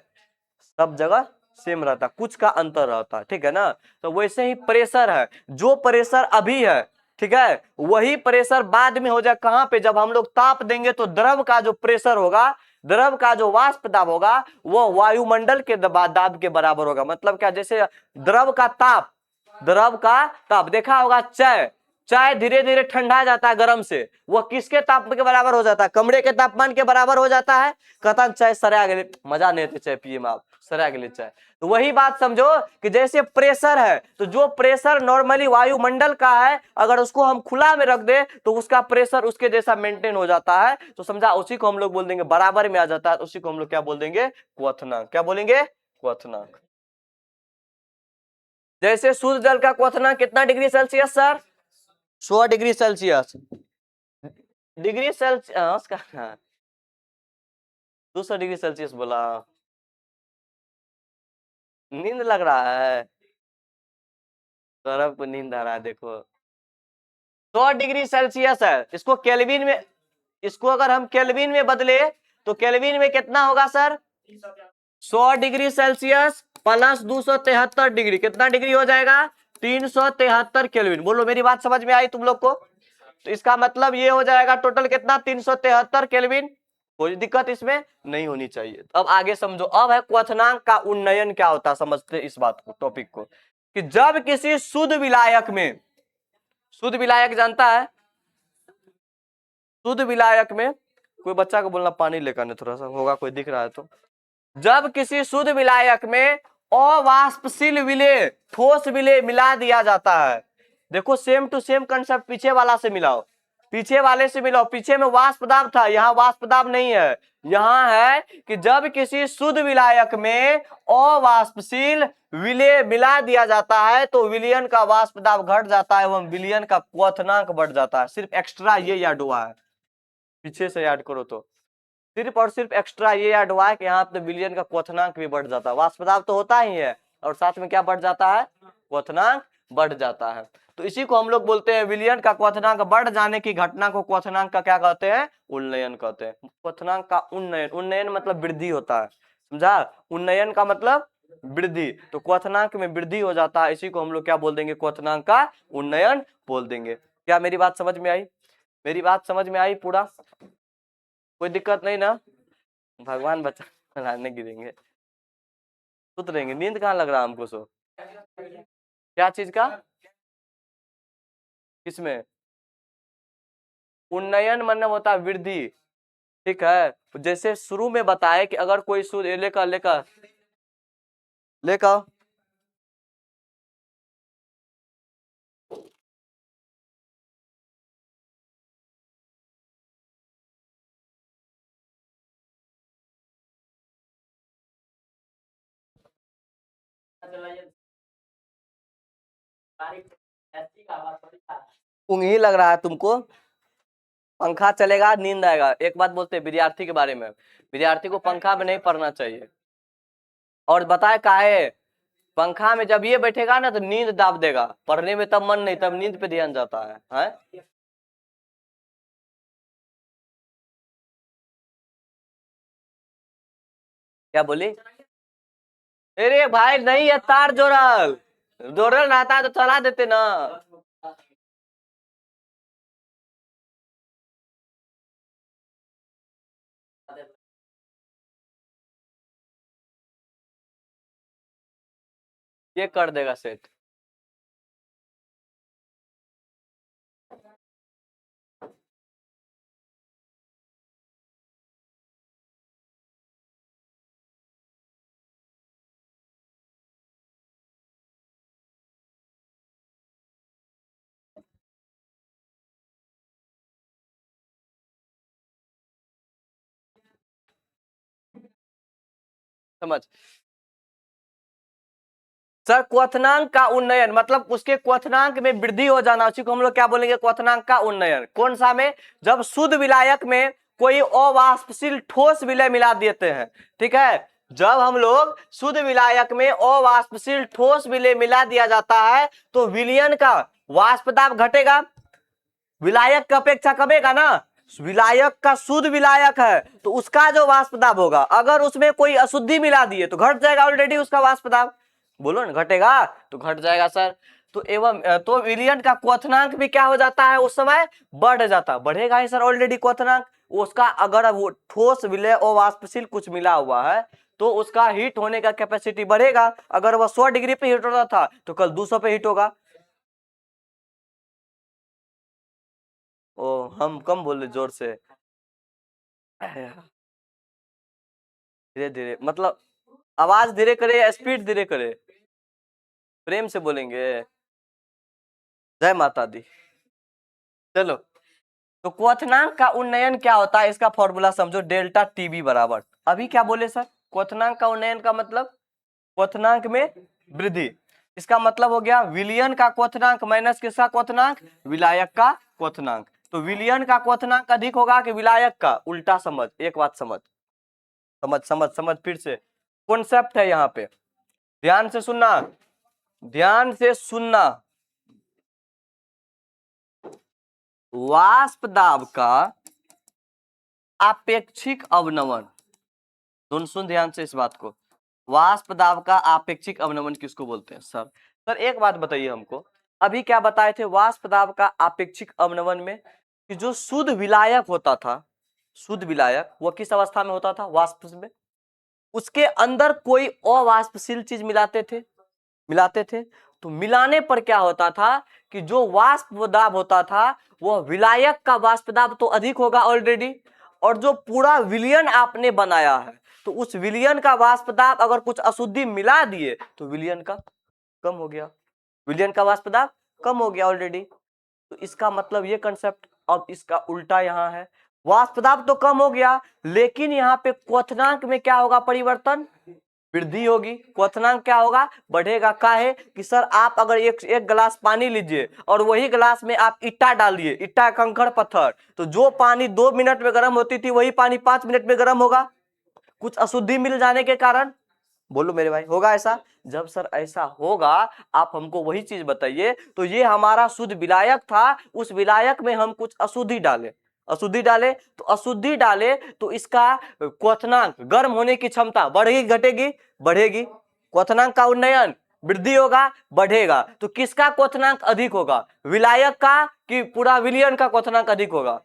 सब जगह सेम रहता, कुछ का अंतर रहता है। ठीक है ना? तो वैसे ही प्रेशर है, जो प्रेशर अभी है, ठीक है, वही प्रेशर बाद में हो जाए कहां पे? जब हम लोग ताप देंगे तो द्रव का जो प्रेशर होगा, द्रव का जो वाष्प दाब होगा वो वायुमंडल के दाब के बराबर होगा। मतलब क्या, जैसे द्रव का ताप, द्रव का ताप देखा होगा, चाय, चाय धीरे धीरे ठंडा जाता है गर्म से, वह किसके ताप के बराबर हो जाता है? कमरे के तापमान के बराबर हो जाता है। कहता चाय सरा गए, मजा नहीं आती चाय पिए में, आप सरा गए चाय। तो वही बात समझो कि जैसे प्रेशर है, तो जो प्रेशर नॉर्मली वायुमंडल का है अगर उसको हम खुला में रख दे तो उसका प्रेशर उसके जैसा मेंटेन हो जाता है। तो समझा, उसी को हम लोग बोल देंगे बराबर में आ जाता है, उसी को हम लोग क्या बोल देंगे? क्वथनांक। क्या बोलेंगे? क्वथनांक। जैसे शुद्ध जल का क्वथनांक कितना degree Celsius sir? 100 degree Celsius. Degree Celsius का 200 डिग्री सेल्सियस बोला? नींद लग रहा है सौरभ को, नींद आ रहा है देखो। 100 डिग्री सेल्सियस है, इसको केल्विन में, इसको अगर हम केल्विन में बदले तो केल्विन में कितना होगा sir? 100 degree Celsius plus 273 degree, कितना डिग्री हो जाएगा? 373 केल्विन। बोलो मेरी बात समझ में आई तुम लोग को? तो इसका मतलब ये हो जाएगा टोटल कितना? 373 केल्विन। कोई दिक्कत इसमें नहीं होनी चाहिए। अब आगे समझो, अब है क्वथनांक का उन्नयन क्या होता है, समझते इस बात को, टॉपिक को, कि जब किसी शुद्ध विलायक में, शुद्ध विलायक जानता है? शुद्ध विलायक में, कोई बच्चा को बोलना पानी लेकर आने, थोड़ा सा होगा कोई दिख रहा है तो। जब किसी शुद्ध विलायक में अवाष्पशील विलेय, ठोस विलेय मिला दिया जाता है, देखो सेम टू सेम कंसेप्ट पीछे वाला से मिलाओ, पीछे वाले से मिलाओ। पीछे में वाष्प दाब था, यहाँ वाष्प दाब नहीं है। यहाँ है कि जब किसी शुद्ध विलायक में अवाष्पशील विलेय मिला दिया जाता है तो विलयन का वाष्प दाब घट जाता है एवं विलयन का क्वथनांक बढ़ जाता है। सिर्फ एक्स्ट्रा ये याद हुआ है, पीछे से याद करो तो सिर्फ और सिर्फ एक्स्ट्रा ये ऐड हुआ है कि यहाँ पे विलयन का क्वथनांक भी बढ़ जाता है। वाष्प दाब तो होता ही है और साथ में क्या बढ़ जाता है? क्वथनांक बढ़ जाता है। तो इसी को हम लोग बोलते हैं, विलयन का क्वथनांक बढ़ जाने की घटना को क्वथनांक का क्या कहते हैं? उन्नयन कहते हैं। क्वथनांक का उन्नयन, उन्नयन मतलब वृद्धि होता है, समझा? उन्नयन का मतलब वृद्धि, तो क्वथनांक में वृद्धि हो जाता है, इसी को हम लोग क्या बोल देंगे? क्वथनांक का उन्नयन बोल देंगे। क्या मेरी बात समझ में आई? मेरी बात समझ में आई पूरा? कोई दिक्कत नहीं ना? भगवान बचा, नहीं गिरेंगे, सुत रहेंगे। नींद कहाँ लग रहा हमको सो? क्या चीज का? किसमें? उन्नयन मतलब होता है वृद्धि। ठीक है, जैसे शुरू में बताए कि अगर कोई सूर्य लेकर लेकर लेकर ऊँग ही लग रहा है तुमको। पंखा चलेगा नींद आएगा। एक बात बोलते हैं विद्यार्थी के बारे में, विद्यार्थी को पंखा में नहीं पढ़ना चाहिए। और बताए काहे, पंखा में जब ये बैठेगा ना तो नींद दाब देगा, पढ़ने में तब मन नहीं, तब नींद पे ध्यान जाता है? क्या बोली? अरे भाई नहीं है तार जोड़ल, जोड़ल रहता है तो चला देते ना। ये कर देगा सेट। समझ? सर क्वथनांक का उन्नयन मतलब उसके क्वथनांक में वृद्धि हो जाना, उसी को हम लोग क्या बोलेंगे, क्वथनांक का उन्नयन। कौन सा में? जब शुद्ध विलायक में कोई अवाष्पशील ठोस विलय मिला देते हैं, ठीक है, जब हम लोग शुद्ध विलायक में अवाष्पशील ठोस विलय मिला दिया जाता है तो विलयन का वाष्प दाब घटेगा, विलायक की अपेक्षा कमेगा ना। विलायक का शुद्ध विलायक है तो उसका जो वाष्प दाब होगा, अगर उसमें कोई अशुद्धि मिला दिए तो घट जाएगा ऑलरेडी उसका वाष्प दाब। बोलो ना, घटेगा तो घट जाएगा सर। तो एवं तो विलयन का क्वथनांक भी क्या हो जाता है उस समय, बढ़ जाता, बढ़ेगा ही सर ऑलरेडी क्वथनांक उसका। अगर वो ठोस विलय और वाष्पशील कुछ मिला हुआ है तो उसका हीट होने का कैपेसिटी बढ़ेगा। अगर वह 100 डिग्री पे हीट होता था तो कल 200 पे हीट होगा। ओ हम कम बोले जोर से, धीरे धीरे मतलब आवाज धीरे करे या स्पीड धीरे करे? प्रेम से बोलेंगे। जय माता दी। चलो, तो क्वथनांक का उन्नयन क्या होता है इसका फॉर्मूला समझो, डेल्टा टीबी बराबर, अभी क्या बोले सर, क्वथनांक का उन्नयन का मतलब क्वथनांक में वृद्धि। इसका मतलब हो गया विलयन का क्वथनांक माइनस किसका क्वथनांक, विलायक का क्वथनांक। तो विलयन का क्वथनांक अधिक होगा कि विलायक का, उल्टा समझ, एक बात समझ, समझ समझ समझ, फिर से कॉन्सेप्ट है यहाँ पे, ध्यान से सुनना, ध्यान से सुनना। वाष्प दाब का आपेक्षिक अवनमन, सुन ध्यान से इस बात को, वाष्प दाब का आपेक्षिक अवनमन किसको बोलते हैं सर? सर एक बात बताइए हमको, अभी क्या बताए थे वाष्प दाब का आपेक्षिक अवनमन में, कि जो शुद्ध विलायक होता था, शुद्ध विलायक वो किस अवस्था में होता था, वाष्प में, उसके अंदर कोई अवाष्पशील चीज मिलाते थे तो मिलाने पर क्या होता था कि जो वाष्प दाब होता था वह विलायक का वाष्प दाब तो अधिक होगा ऑलरेडी, और जो पूरा विलयन आपने बनाया है तो उस विलयन का वाष्प दाब अगर कुछ अशुद्धि मिला दिए तो विलयन का कम हो गया, विलयन का वाष्प दाब कम हो गया ऑलरेडी। तो इसका मतलब ये कंसेप्ट। अब इसका उल्टा यहाँ है, वाष्प दाब तो कम हो गया लेकिन यहाँ पे क्वथनांक में क्या होगा, परिवर्तन, वृद्धि होगी, क्वथनांक क्या होगा, बढ़ेगा। काहे कि सर आप अगर एक गिलास पानी लीजिए और वही गिलास में आप ईटा डालिए, ईटा कंकड़ पत्थर, तो जो पानी 2 मिनट में गर्म होती थी वही पानी 5 मिनट में गर्म होगा, कुछ अशुद्धि मिल जाने के कारण। बोलो मेरे भाई, होगा ऐसा? जब सर ऐसा होगा आप हमको वही चीज बताइए, तो ये हमारा शुद्ध विलायक था, उस विलायक में हम कुछ अशुद्धि डाले तो इसका क्वथनांक, गर्म होने की क्षमता बढ़ेगी घटेगी, बढ़ेगी, क्वथनांक का उन्नयन, वृद्धि होगा बढ़ेगा, तो किसका क्वथनांक अधिक होगा, विलायक का कि पूरा विलयन का क्वथनांक अधिक होगा?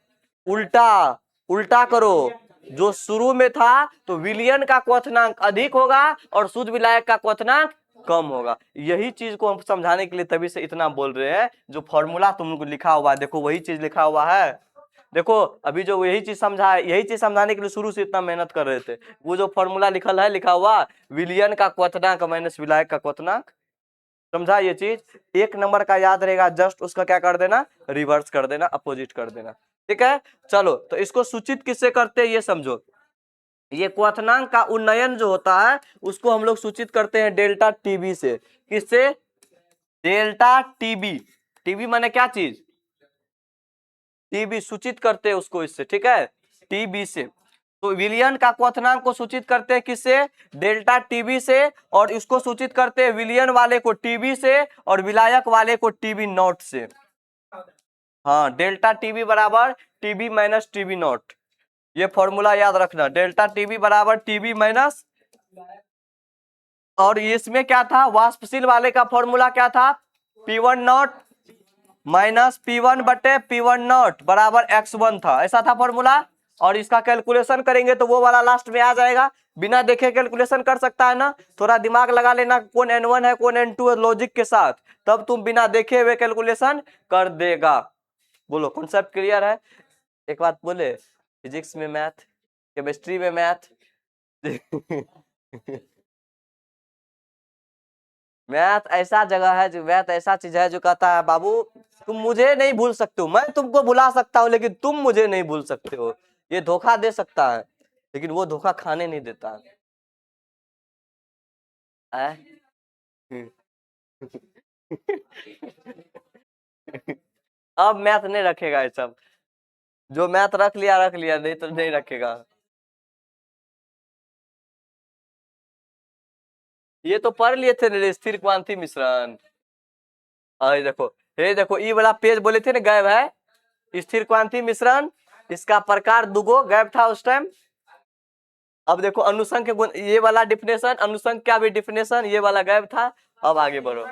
उल्टा, उल्टा करो, जो शुरू में था तो विलयन का क्वथनांक अधिक होगा और शुद्ध विलायक का क्वथनांक कम होगा। यही चीज को हम समझाने के लिए तभी से इतना बोल रहे हैं, जो फॉर्मूला तुम लोग लिखा हुआ है देखो वही चीज लिखा हुआ है, देखो अभी जो यही चीज समझा है, यही चीज समझाने के लिए शुरू से इतना मेहनत कर रहे थे, वो जो फॉर्मूला लिखल है, लिखा हुआ विलयन का क्वथनांक माइनस विलायक का क्वथनांक, समझा? ये चीज 1 नंबर का याद रहेगा, जस्ट उसका क्या कर देना, रिवर्स कर देना, अपोजिट कर देना, ठीक है। चलो, तो इसको सूचित किससे करते हैं ये समझो, ये क्वथनांक का उन्नयन जो होता है उसको हम लोग सूचित करते हैं डेल्टा टीबी से, किससे, डेल्टा टीबी, टीबी माने क्या चीज, टीबी सूचित करते हैं उसको इससे, ठीक है, टीबी से। तो विलयन का क्वथनांक को सूचित करते हैं किससे, डेल्टा टीबी से, और इसको सूचित करते हैं विलयन वाले को टीबी से और विलायक वाले को टीबी नॉट से। हाँ, डेल्टा टीबी बराबर टीबी माइनस टीबी नॉट, ये फॉर्मूला याद रखना, डेल्टा टीबी बराबर टीबी माइनस, और इसमें क्या था, वाष्पशील वाले का फॉर्मूला क्या था, P1 नॉट माइनस P1 बटे P1 नॉट बराबर x1 था, ऐसा था फॉर्मूला। और इसका कैलकुलेशन करेंगे तो वो वाला लास्ट में आ जाएगा, बिना देखे कैलकुलेशन कर सकता है ना, थोड़ा दिमाग लगा लेना, कौन N1 है कौन N2 है लॉजिक के साथ, तब तुम बिना देखे हुए कैलकुलेशन कर देगा। बोलो कॉन्सेप्ट क्लियर है। एक बात बोले, फिजिक्स में मैथ, केमिस्ट्री में मैथ मैथ ऐसा जगह है जो, मैथ ऐसा चीज है जो कहता है बाबू तुम मुझे नहीं भूल सकते हो, मैं तुमको भुला सकता हूँ लेकिन तुम मुझे नहीं भूल सकते हो। ये धोखा दे सकता है लेकिन वो धोखा खाने नहीं देता है। अब मैथ नहीं रखेगा ये सब, जो मैथ रख लिया नहीं तो नहीं रखेगा। ये तो पढ़ लिए थे स्थिर क्वांति मिश्रण। देखो, ये देखो ई वाला पेज बोले थे ना गायब है, स्थिर क्वांति मिश्रण, इसका प्रकार दुगो गायब था उस टाइम। अब देखो अनुसंग के गुण, ये वाला डिफिनेशन, अनुसंग का भी डिफिनेशन, ये वाला गायब था। अब आगे बढ़ो।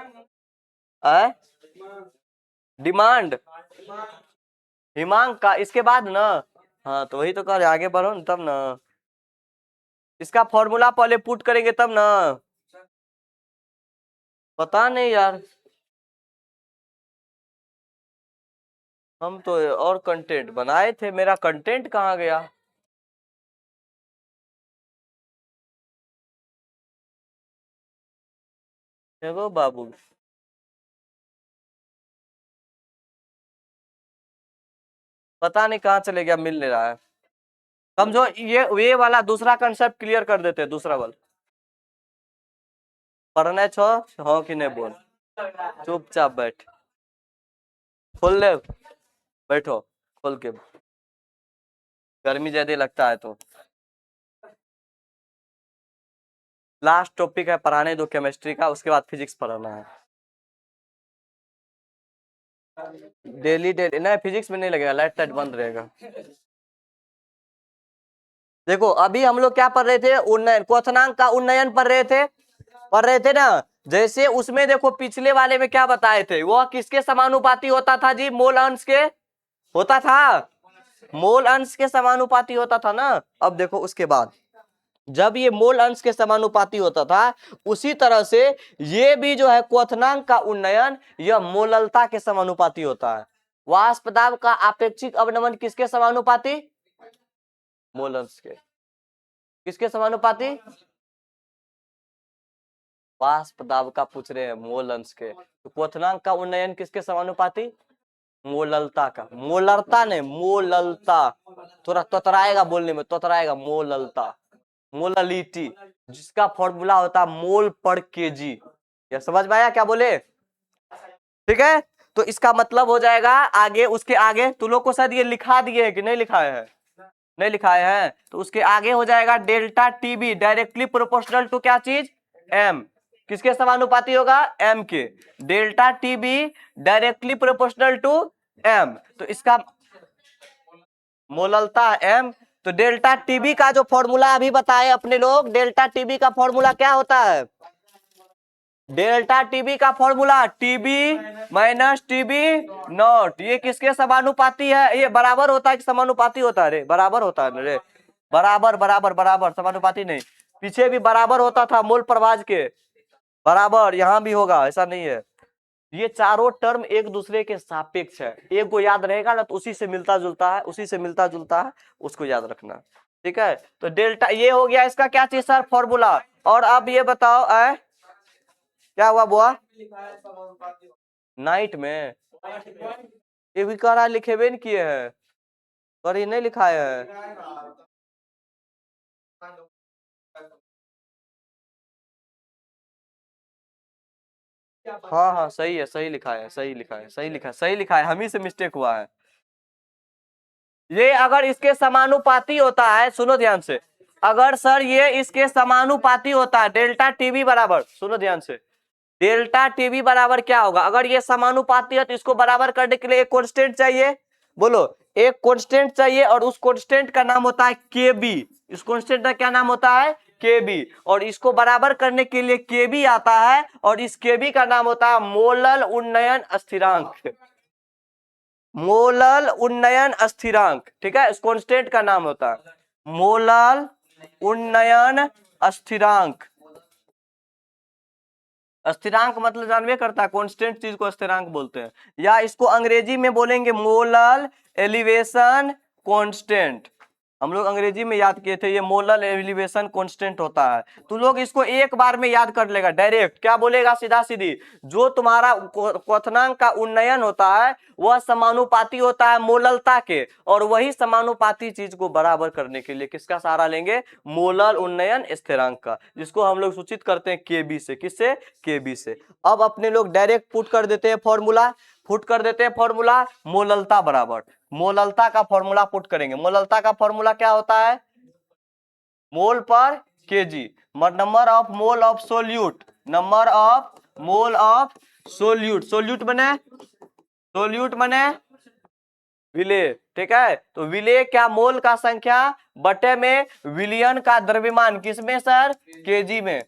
डिमांड हिमांग का इसके बाद ना, हाँ तो वही तो कह रहे, आगे बढ़ो न तब ना, इसका फॉर्मूला पहले पुट करेंगे तब ना। पता नहीं यार, हम तो और कंटेंट बनाए थे, मेरा कंटेंट कहाँ गया। देखो बाबू, पता नहीं कहाँ चले गया, मिल नहीं रहा है। समझो ये वाला दूसरा कंसेप्ट क्लियर कर देते हैं, दूसरा वाला पढ़ना छो, हाँ कि नहीं बोल, चुपचाप बैठ, खोल ले, बैठो खोल के, गर्मी ज्यादा लगता है तो। लास्ट टॉपिक है पढ़ाने दो केमिस्ट्री का, उसके बाद फिजिक्स पढ़ाना है। डेली डेली नहीं, फिजिक्स में नहीं लगेगा, लाइट टाइट बंद रहेगा। देखो अभी हम लोग क्या पढ़ रहे थे, उन्नयन, क्वथनांक का उन्नयन पढ़ रहे थे ना। जैसे उसमें देखो पिछले वाले में क्या बताए थे, वह किसके समानुपाती होता था जी, मोल अंश के होता था, मोल अंश के समानुपाती होता था ना। अब देखो उसके बाद जब ये मोल अंश के समानुपाती होता था, उसी तरह से ये भी जो है क्वथनांक का उन्नयन, यह मोललता के समानुपाती होता है। वाष्प दाब का आपेक्षिक अवनमन किसके समानुपाती, मोल अंश के, किसके समानुपाती, वाष्प दाब का पूछ रहे हैं, मोल अंश के। तो क्वथनांक का उन्नयन किसके समानुपाती, मोललता का, मोलरता नहीं मोललता, थोड़ा तोतराएगा बोलने में, तोतराएगा, मोललता, मोललिटी, जिसका फॉर्मूला होता है मोल पर केजी। यह समझ में आया क्या बोले, ठीक है। तो इसका मतलब हो जाएगा आगे, उसके आगे तुम लोग को शायद ये लिखा दिए है कि नहीं लिखाए हैं, नहीं लिखाए हैं, तो उसके आगे हो जाएगा delta TB directly proportional to क्या चीज, एम, किसके समानुपाती होगा, एम के, delta TB directly proportional to M, तो इसका मोललता एम। तो डेल्टा टीबी का जो फॉर्मूला अभी बताए अपने लोग, डेल्टा टीबी का फॉर्मूला क्या होता है, डेल्टा टीबी का formula TB minus TB naught, ये किसके समानुपाती है, ये बराबर होता है कि समानुपाती होता है रे, बराबर होता है रे, बराबर बराबर बराबर, समानुपाती नहीं, पीछे भी बराबर होता था मोल प्रवाह के, बराबर यहाँ भी होगा, ऐसा नहीं है। ये चारों टर्म एक दूसरे के सापेक्ष है, एक को याद रहेगा ना तो उसी से मिलता जुलता है, उसी से मिलता जुलता है, उसको याद रखना, ठीक है। तो डेल्टा ये हो गया इसका क्या चीज सर, फॉर्मूला। और अब ये बताओ क्या हुआ बुआ, नाइट में ये भी कह रहा लिखेबे नहीं किए हैं, पर ये नहीं लिखाए है, हाँ हाँ सही है, सही लिखा है, सही लिखा है, सही लिखा है, सही लिखा है, हम ही से मिस्टेक हुआ है। ये अगर इसके समानुपाती होता है, सुनो ध्यान से, अगर सर ये इसके समानुपाती होता है डेल्टा टीवी बराबर, सुनो ध्यान से, डेल्टा टीवी बराबर क्या होगा, अगर ये समानुपाती है तो इसको बराबर करने के लिए एक कांस्टेंट चाहिए, बोलो, एक कांस्टेंट चाहिए, और उस कांस्टेंट का नाम होता है के बी। इस कांस्टेंट का क्या नाम होता है, के बी, और इसको बराबर करने के लिए के बी आता है, और इस के बी का नाम होता है मोलल उन्नयन स्थिरांक, मोलल उन्नयन स्थिरांक, ठीक है, इस कांस्टेंट का नाम होता है मोलल उन्नयन स्थिरांक। स्थिरांक मतलब जानवे करता है, कांस्टेंट चीज को स्थिरांक बोलते हैं, या इसको अंग्रेजी में बोलेंगे मोलल एलिवेशन कांस्टेंट। हम लोग अंग्रेजी में याद किए थे, ये मोलल एलिवेशन कांस्टेंट होता है। तो लोग इसको एक बार में याद कर लेगा, डायरेक्ट क्या बोलेगा, सीधा सीधी, जो तुम्हारा क्वथनांक का उन्नयन होता है वह समानुपाती होता है मोललता के, और वही समानुपाती चीज को बराबर करने के लिए किसका सहारा लेंगे, मोलल उन्नयन स्थिरांक का, जिसको हम लोग सूचित करते हैं केबी से, किससे, केबी से। अब अपने लोग डायरेक्ट पुट कर देते हैं फॉर्मूला, पुट कर देते हैं फॉर्मूला, मोललता बराबर, मोललता का फॉर्मूला पुट करेंगे। मोललता का फॉर्मूला क्या होता है, मोल पर KG, number of mole of solute, number of mole of solute, solute बने, सोल्यूट बने विलेय, ठीक है, तो विलेय क्या, मोल का संख्या बटे में विलियन का द्रव्यमान, किसमें सर, केजी में।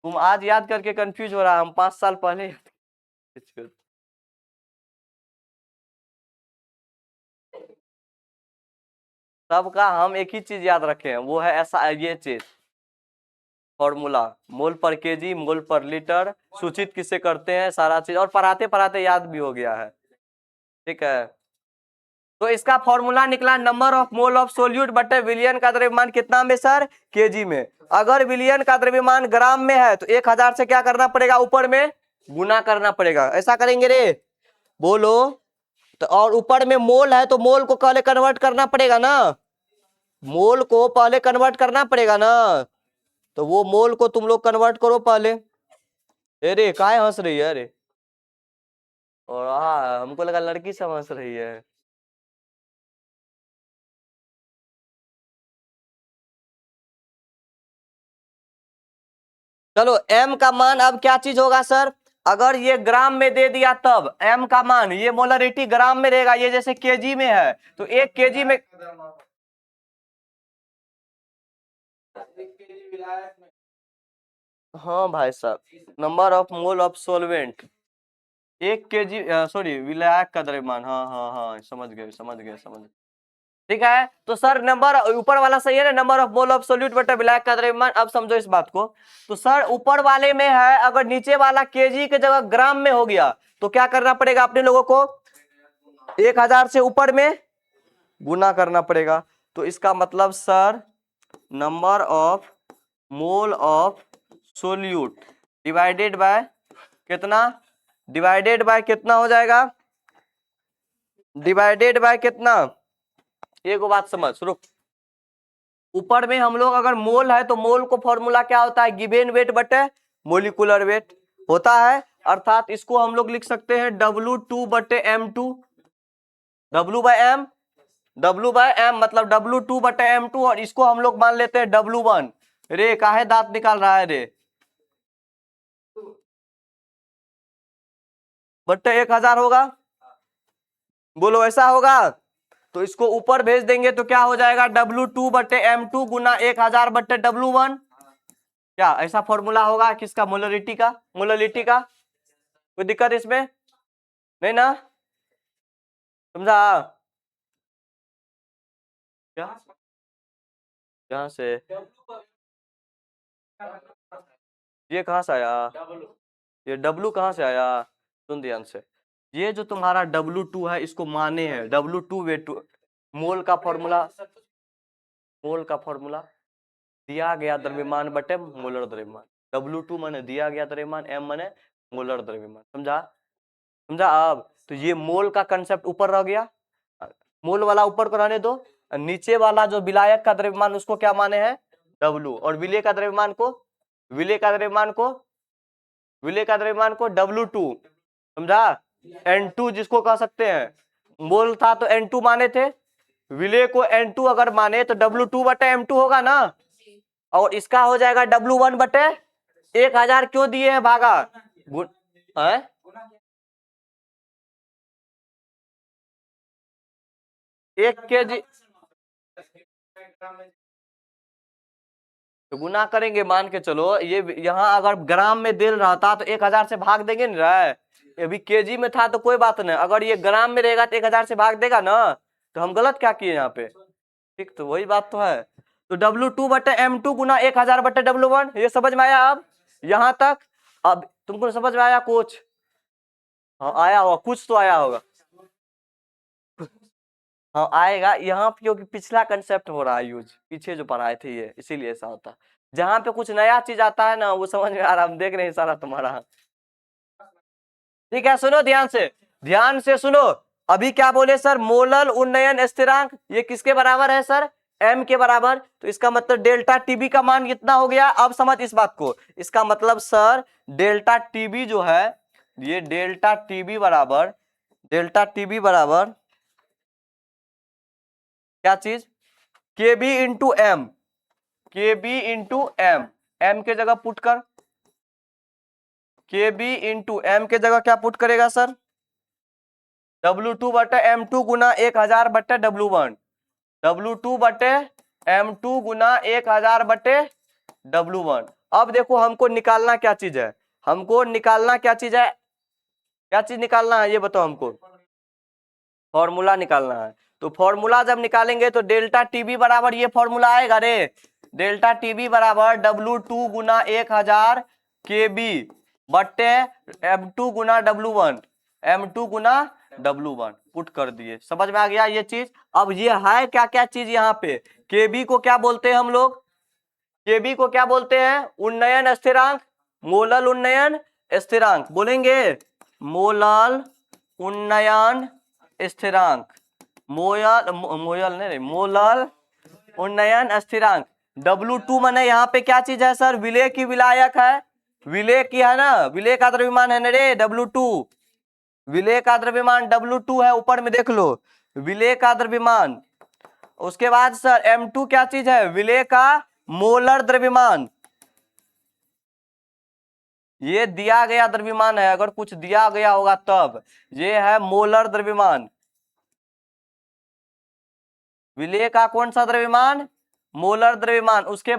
तुम आज याद करके कंफ्यूज हो रहा, हम 5 साल पहले सबका हम एक ही चीज याद रखे हैं, वो है ऐसा, ये चीज फॉर्मूला, मोल पर केजी, मोल पर लीटर, सूचित किससे करते हैं, सारा चीज, और पढ़ाते पढ़ाते याद भी हो गया है, ठीक है। तो इसका फॉर्मूला निकला number of mole of solute बटे विलियन का द्रव्यमान कितना में सर, केजी में। अगर विलियन का द्रव्यमान ग्राम में है तो 1000 से क्या करना पड़ेगा, ऊपर में गुना करना पड़ेगा, ऐसा करेंगे रे, बोलो। तो और ऊपर में मोल है तो मोल को पहले कन्वर्ट करना पड़ेगा ना, मोल को पहले कन्वर्ट करना पड़ेगा ना, तो वो मोल को तुम लोग कन्वर्ट करो पहले। अरे काहे हंस रही है, अरे, और हाँ हमको लगा लड़की सब हंस रही है। चलो m का मान अब क्या चीज होगा सर, अगर ये ग्राम में दे दिया तब m का मान, ये मोलरिटी ग्राम में रहेगा, ये जैसे केजी में है तो 1 केजी में, हाँ भाई साहब, number of mole of solvent 1 KG, sorry विलायक का द्रव्यमान, हाँ हाँ हाँ समझ गए समझ गए समझ गए, ठीक है। तो सर नंबर ऊपर वाला सही है ना, number of mole of solute बटा विलायक का द्रव्यमान। अब समझो इस बात को, तो सर ऊपर वाले में है, अगर नीचे वाला केजी के जगह ग्राम में हो गया तो क्या करना पड़ेगा अपने लोगों को, 1000 से ऊपर में गुना करना पड़ेगा। तो इसका मतलब sir number of mole of solute divided by कितना, डिवाइडेड बाय कितना हो जाएगा, डिवाइडेड बाय कितना, एक बात समझ रुक, ऊपर में हम लोग अगर मोल है तो मोल को फॉर्मूला क्या होता है, गिवेन वेट बटे मोलिकुलर वेट होता है, अर्थात इसको हम लोग लिख सकते हैं W2 बटे M2, W/M मतलब W2 बटे M2, और इसको हम लोग मान लेते हैं W1। रे काहे दांत निकाल रहा है रे, बटे 1000 होगा, बोलो ऐसा होगा। तो इसको ऊपर भेज देंगे तो क्या हो जाएगा, W2 बटे M2 गुना 1000 बटे W1, क्या ऐसा फॉर्मूला होगा किसका, मोलरिटी का, मोलरिटी का, कोई दिक्कत इसमें नहीं ना, समझा, क्या यहाँ से ये कहाँ से आया, ये W कहाँ से आया, सुन ध्यान से, ये जो तुम्हारा W2 है इसको माने हैं W2 वेट, मोल का फॉर्मूला, मोल का फॉर्मूला दिया गया द्रव्यमान बटे मोलर द्रव्यमान, W2 माने दिया गया द्रव्यमान, M माने मोलर द्रव्यमान, समझा, समझा। अब तो ये मोल का कंसेप्ट ऊपर रह गया, मोल वाला ऊपर को रहने दो, नीचे वाला जो विलायक का द्रव्यमान उसको क्या माने हैं W, और विलय का द्रव्यमान को W2, समझा। N2 जिसको कह सकते हैं, मोल था तो N2 माने थे, विलय को N2 अगर माने तो W2 बटे M2 होगा ना, और इसका हो जाएगा W1 बटे 1000, क्यों दिए हैं भागा है? 1 kg तो गुना करेंगे, मान के चलो ये यहाँ अगर ग्राम में दे रहा था तो 1000 से भाग देंगे नहीं रहा है, अभी केजी में था तो कोई बात नहीं, अगर ये ग्राम में रहेगा तो 1000 से भाग देगा ना, तो हम गलत क्या किए यहाँ पे, ठीक, तो वही बात तो है। तो W2 बटे M2 गुना 1000 बटे W1, ये समझ में आया अब यहाँ तक? अब तुमको समझ में आया कुछ? हाँ आया होगा, कुछ तो आया होगा, हाँ आएगा यहाँ, क्योंकि पिछला कंसेप्ट हो रहा है यूज, पीछे जो पढ़ाए थे ये, इसीलिए ऐसा होता है। जहाँ पे कुछ नया चीज आता है ना वो समझ में आ रहा, हम देख रहे हैं सारा तुम्हारा, ठीक है। सुनो ध्यान से सुनो, अभी क्या बोले सर, मोलल उन्नयन स्थिरांक ये किसके बराबर है सर, m के बराबर, तो इसका मतलब डेल्टा टीबी का मान कितना हो गया, अब समझ इस बात को, इसका मतलब सर डेल्टा टीबी जो है, ये डेल्टा टीबी बराबर क्या चीज, केबी इंटू एम, एम के जगह पुट कर, केबी इंटू एम के जगह क्या पुट करेगा सर, W2 बटे M2 गुना 1000 बटे W1, W2 बटे M2 गुना 1000 बटे W1। अब देखो हमको निकालना क्या चीज है, क्या चीज निकालना है, ये बताओ हमको, फॉर्मूला निकालना है। तो फॉर्मूला जब निकालेंगे तो डेल्टा टीबी बराबर ये फॉर्मूला आएगा रे, डेल्टा टीबी बराबर W2 गुना 1000 केबी बटे M2 गुना W1, पुट कर दिए, समझ में आ गया ये चीज। अब ये है क्या क्या चीज यहाँ पे, केबी को क्या बोलते हैं हम लोग, केबी को क्या बोलते हैं, उन्नयन स्थिरांक, मोलल उन्नयन स्थिरांक बोलेंगे, मोलल उन्नयन स्थिरांक, मोलल उन्नयन स्थिरांक। W2 माने यहाँ पे क्या चीज है सर, विलय की विलायक है, विलय की है ना, विलय का द्रव्यमान है ना रे W2, विलय का द्रव्यमान W2 है, ऊपर में देख लो विलय का द्रव्यमान। उसके बाद सर M2 क्या चीज है, विलय का मोलर द्रव्यमान, ये दिया गया द्रव्यमान है, अगर कुछ दिया गया होगा तब, ये है मोलर द्रव्यमान, विलय का कौन सा द्रव्यमान, मोलर द्रव्यमान। उसके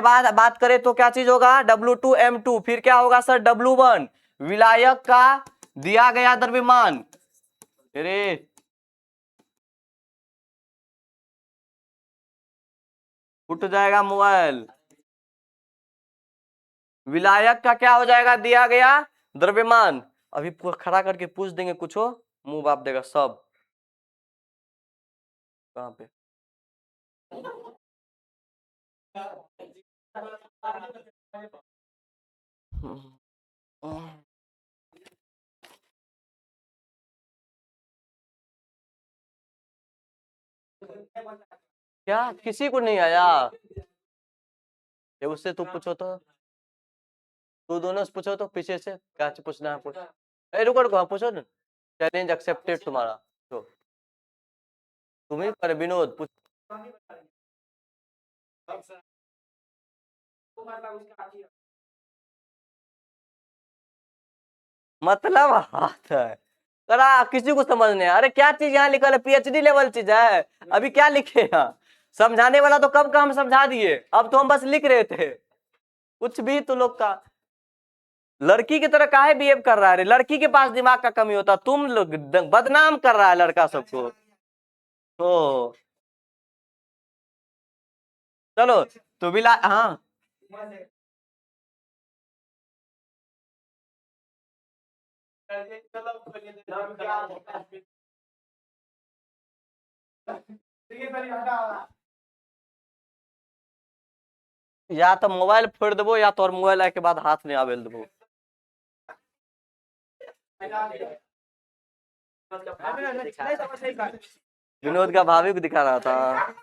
बाद बात करें तो क्या चीज होगा, W2 M2, फिर क्या होगा सर W1 विलायक का दिया गया द्रव्यमान, अरे उठ जाएगा मोबाइल, विलायक का क्या हो जाएगा, दिया गया द्रव्यमान। अभी खड़ा करके पूछ देंगे कुछ हो, मुंह बाप देगा सब, कहाँ पे क्या किसी को नहीं आया, ये उससे तू पूछो तो, तू दोनों से पूछो तो, पीछे से क्या पूछना है पूछ, रुको रुको पूछो ना, चैलेंज एक्सेप्टेड तुम्हारा, तो तुम्हें पर विनोद पूछ, मतलब हाथ है, करा किसी को समझ नहीं, अरे क्या चीज यहाँ लिखा है, PhD लेवल चीज है, अभी क्या लिखे यहाँ, समझाने वाला तो कब का हम समझा दिए, अब तो हम बस लिख रहे थे, कुछ भी तो लोग का लड़की की तरह काहे बिहेव कर रहा है, लड़की के पास दिमाग का कमी होता, तुम लोग बदनाम कर रहा है लड़का सबको, तो चलो तो बिला, हाँ या तो मोबाइल फोड़ देबो, या तो और मोबाइल आए के बाद हाथ में आवेल देबो, विनोद का भाभी को दिखा रहा था।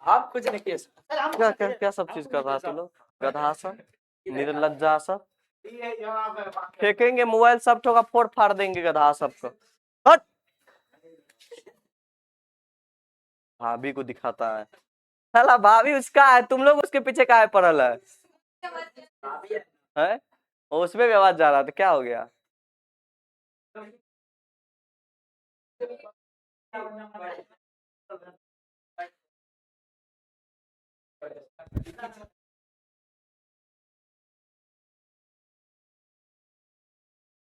आप कुछ नहीं किए सर। क्या क्या क्या सब चीज कर रहा तू लोग? गधा सब, निर्लज्जा सब, फेंकेंगे मोबाइल सब ठोका फोड़ फाड़ देंगे गधा सबको। हट। भाभी को दिखाता है, साला भाभी उसका है, तुम लोग उसके पीछे काहे पड़ल है? उसमें भी आवाज जा रहा था, क्या हो गया?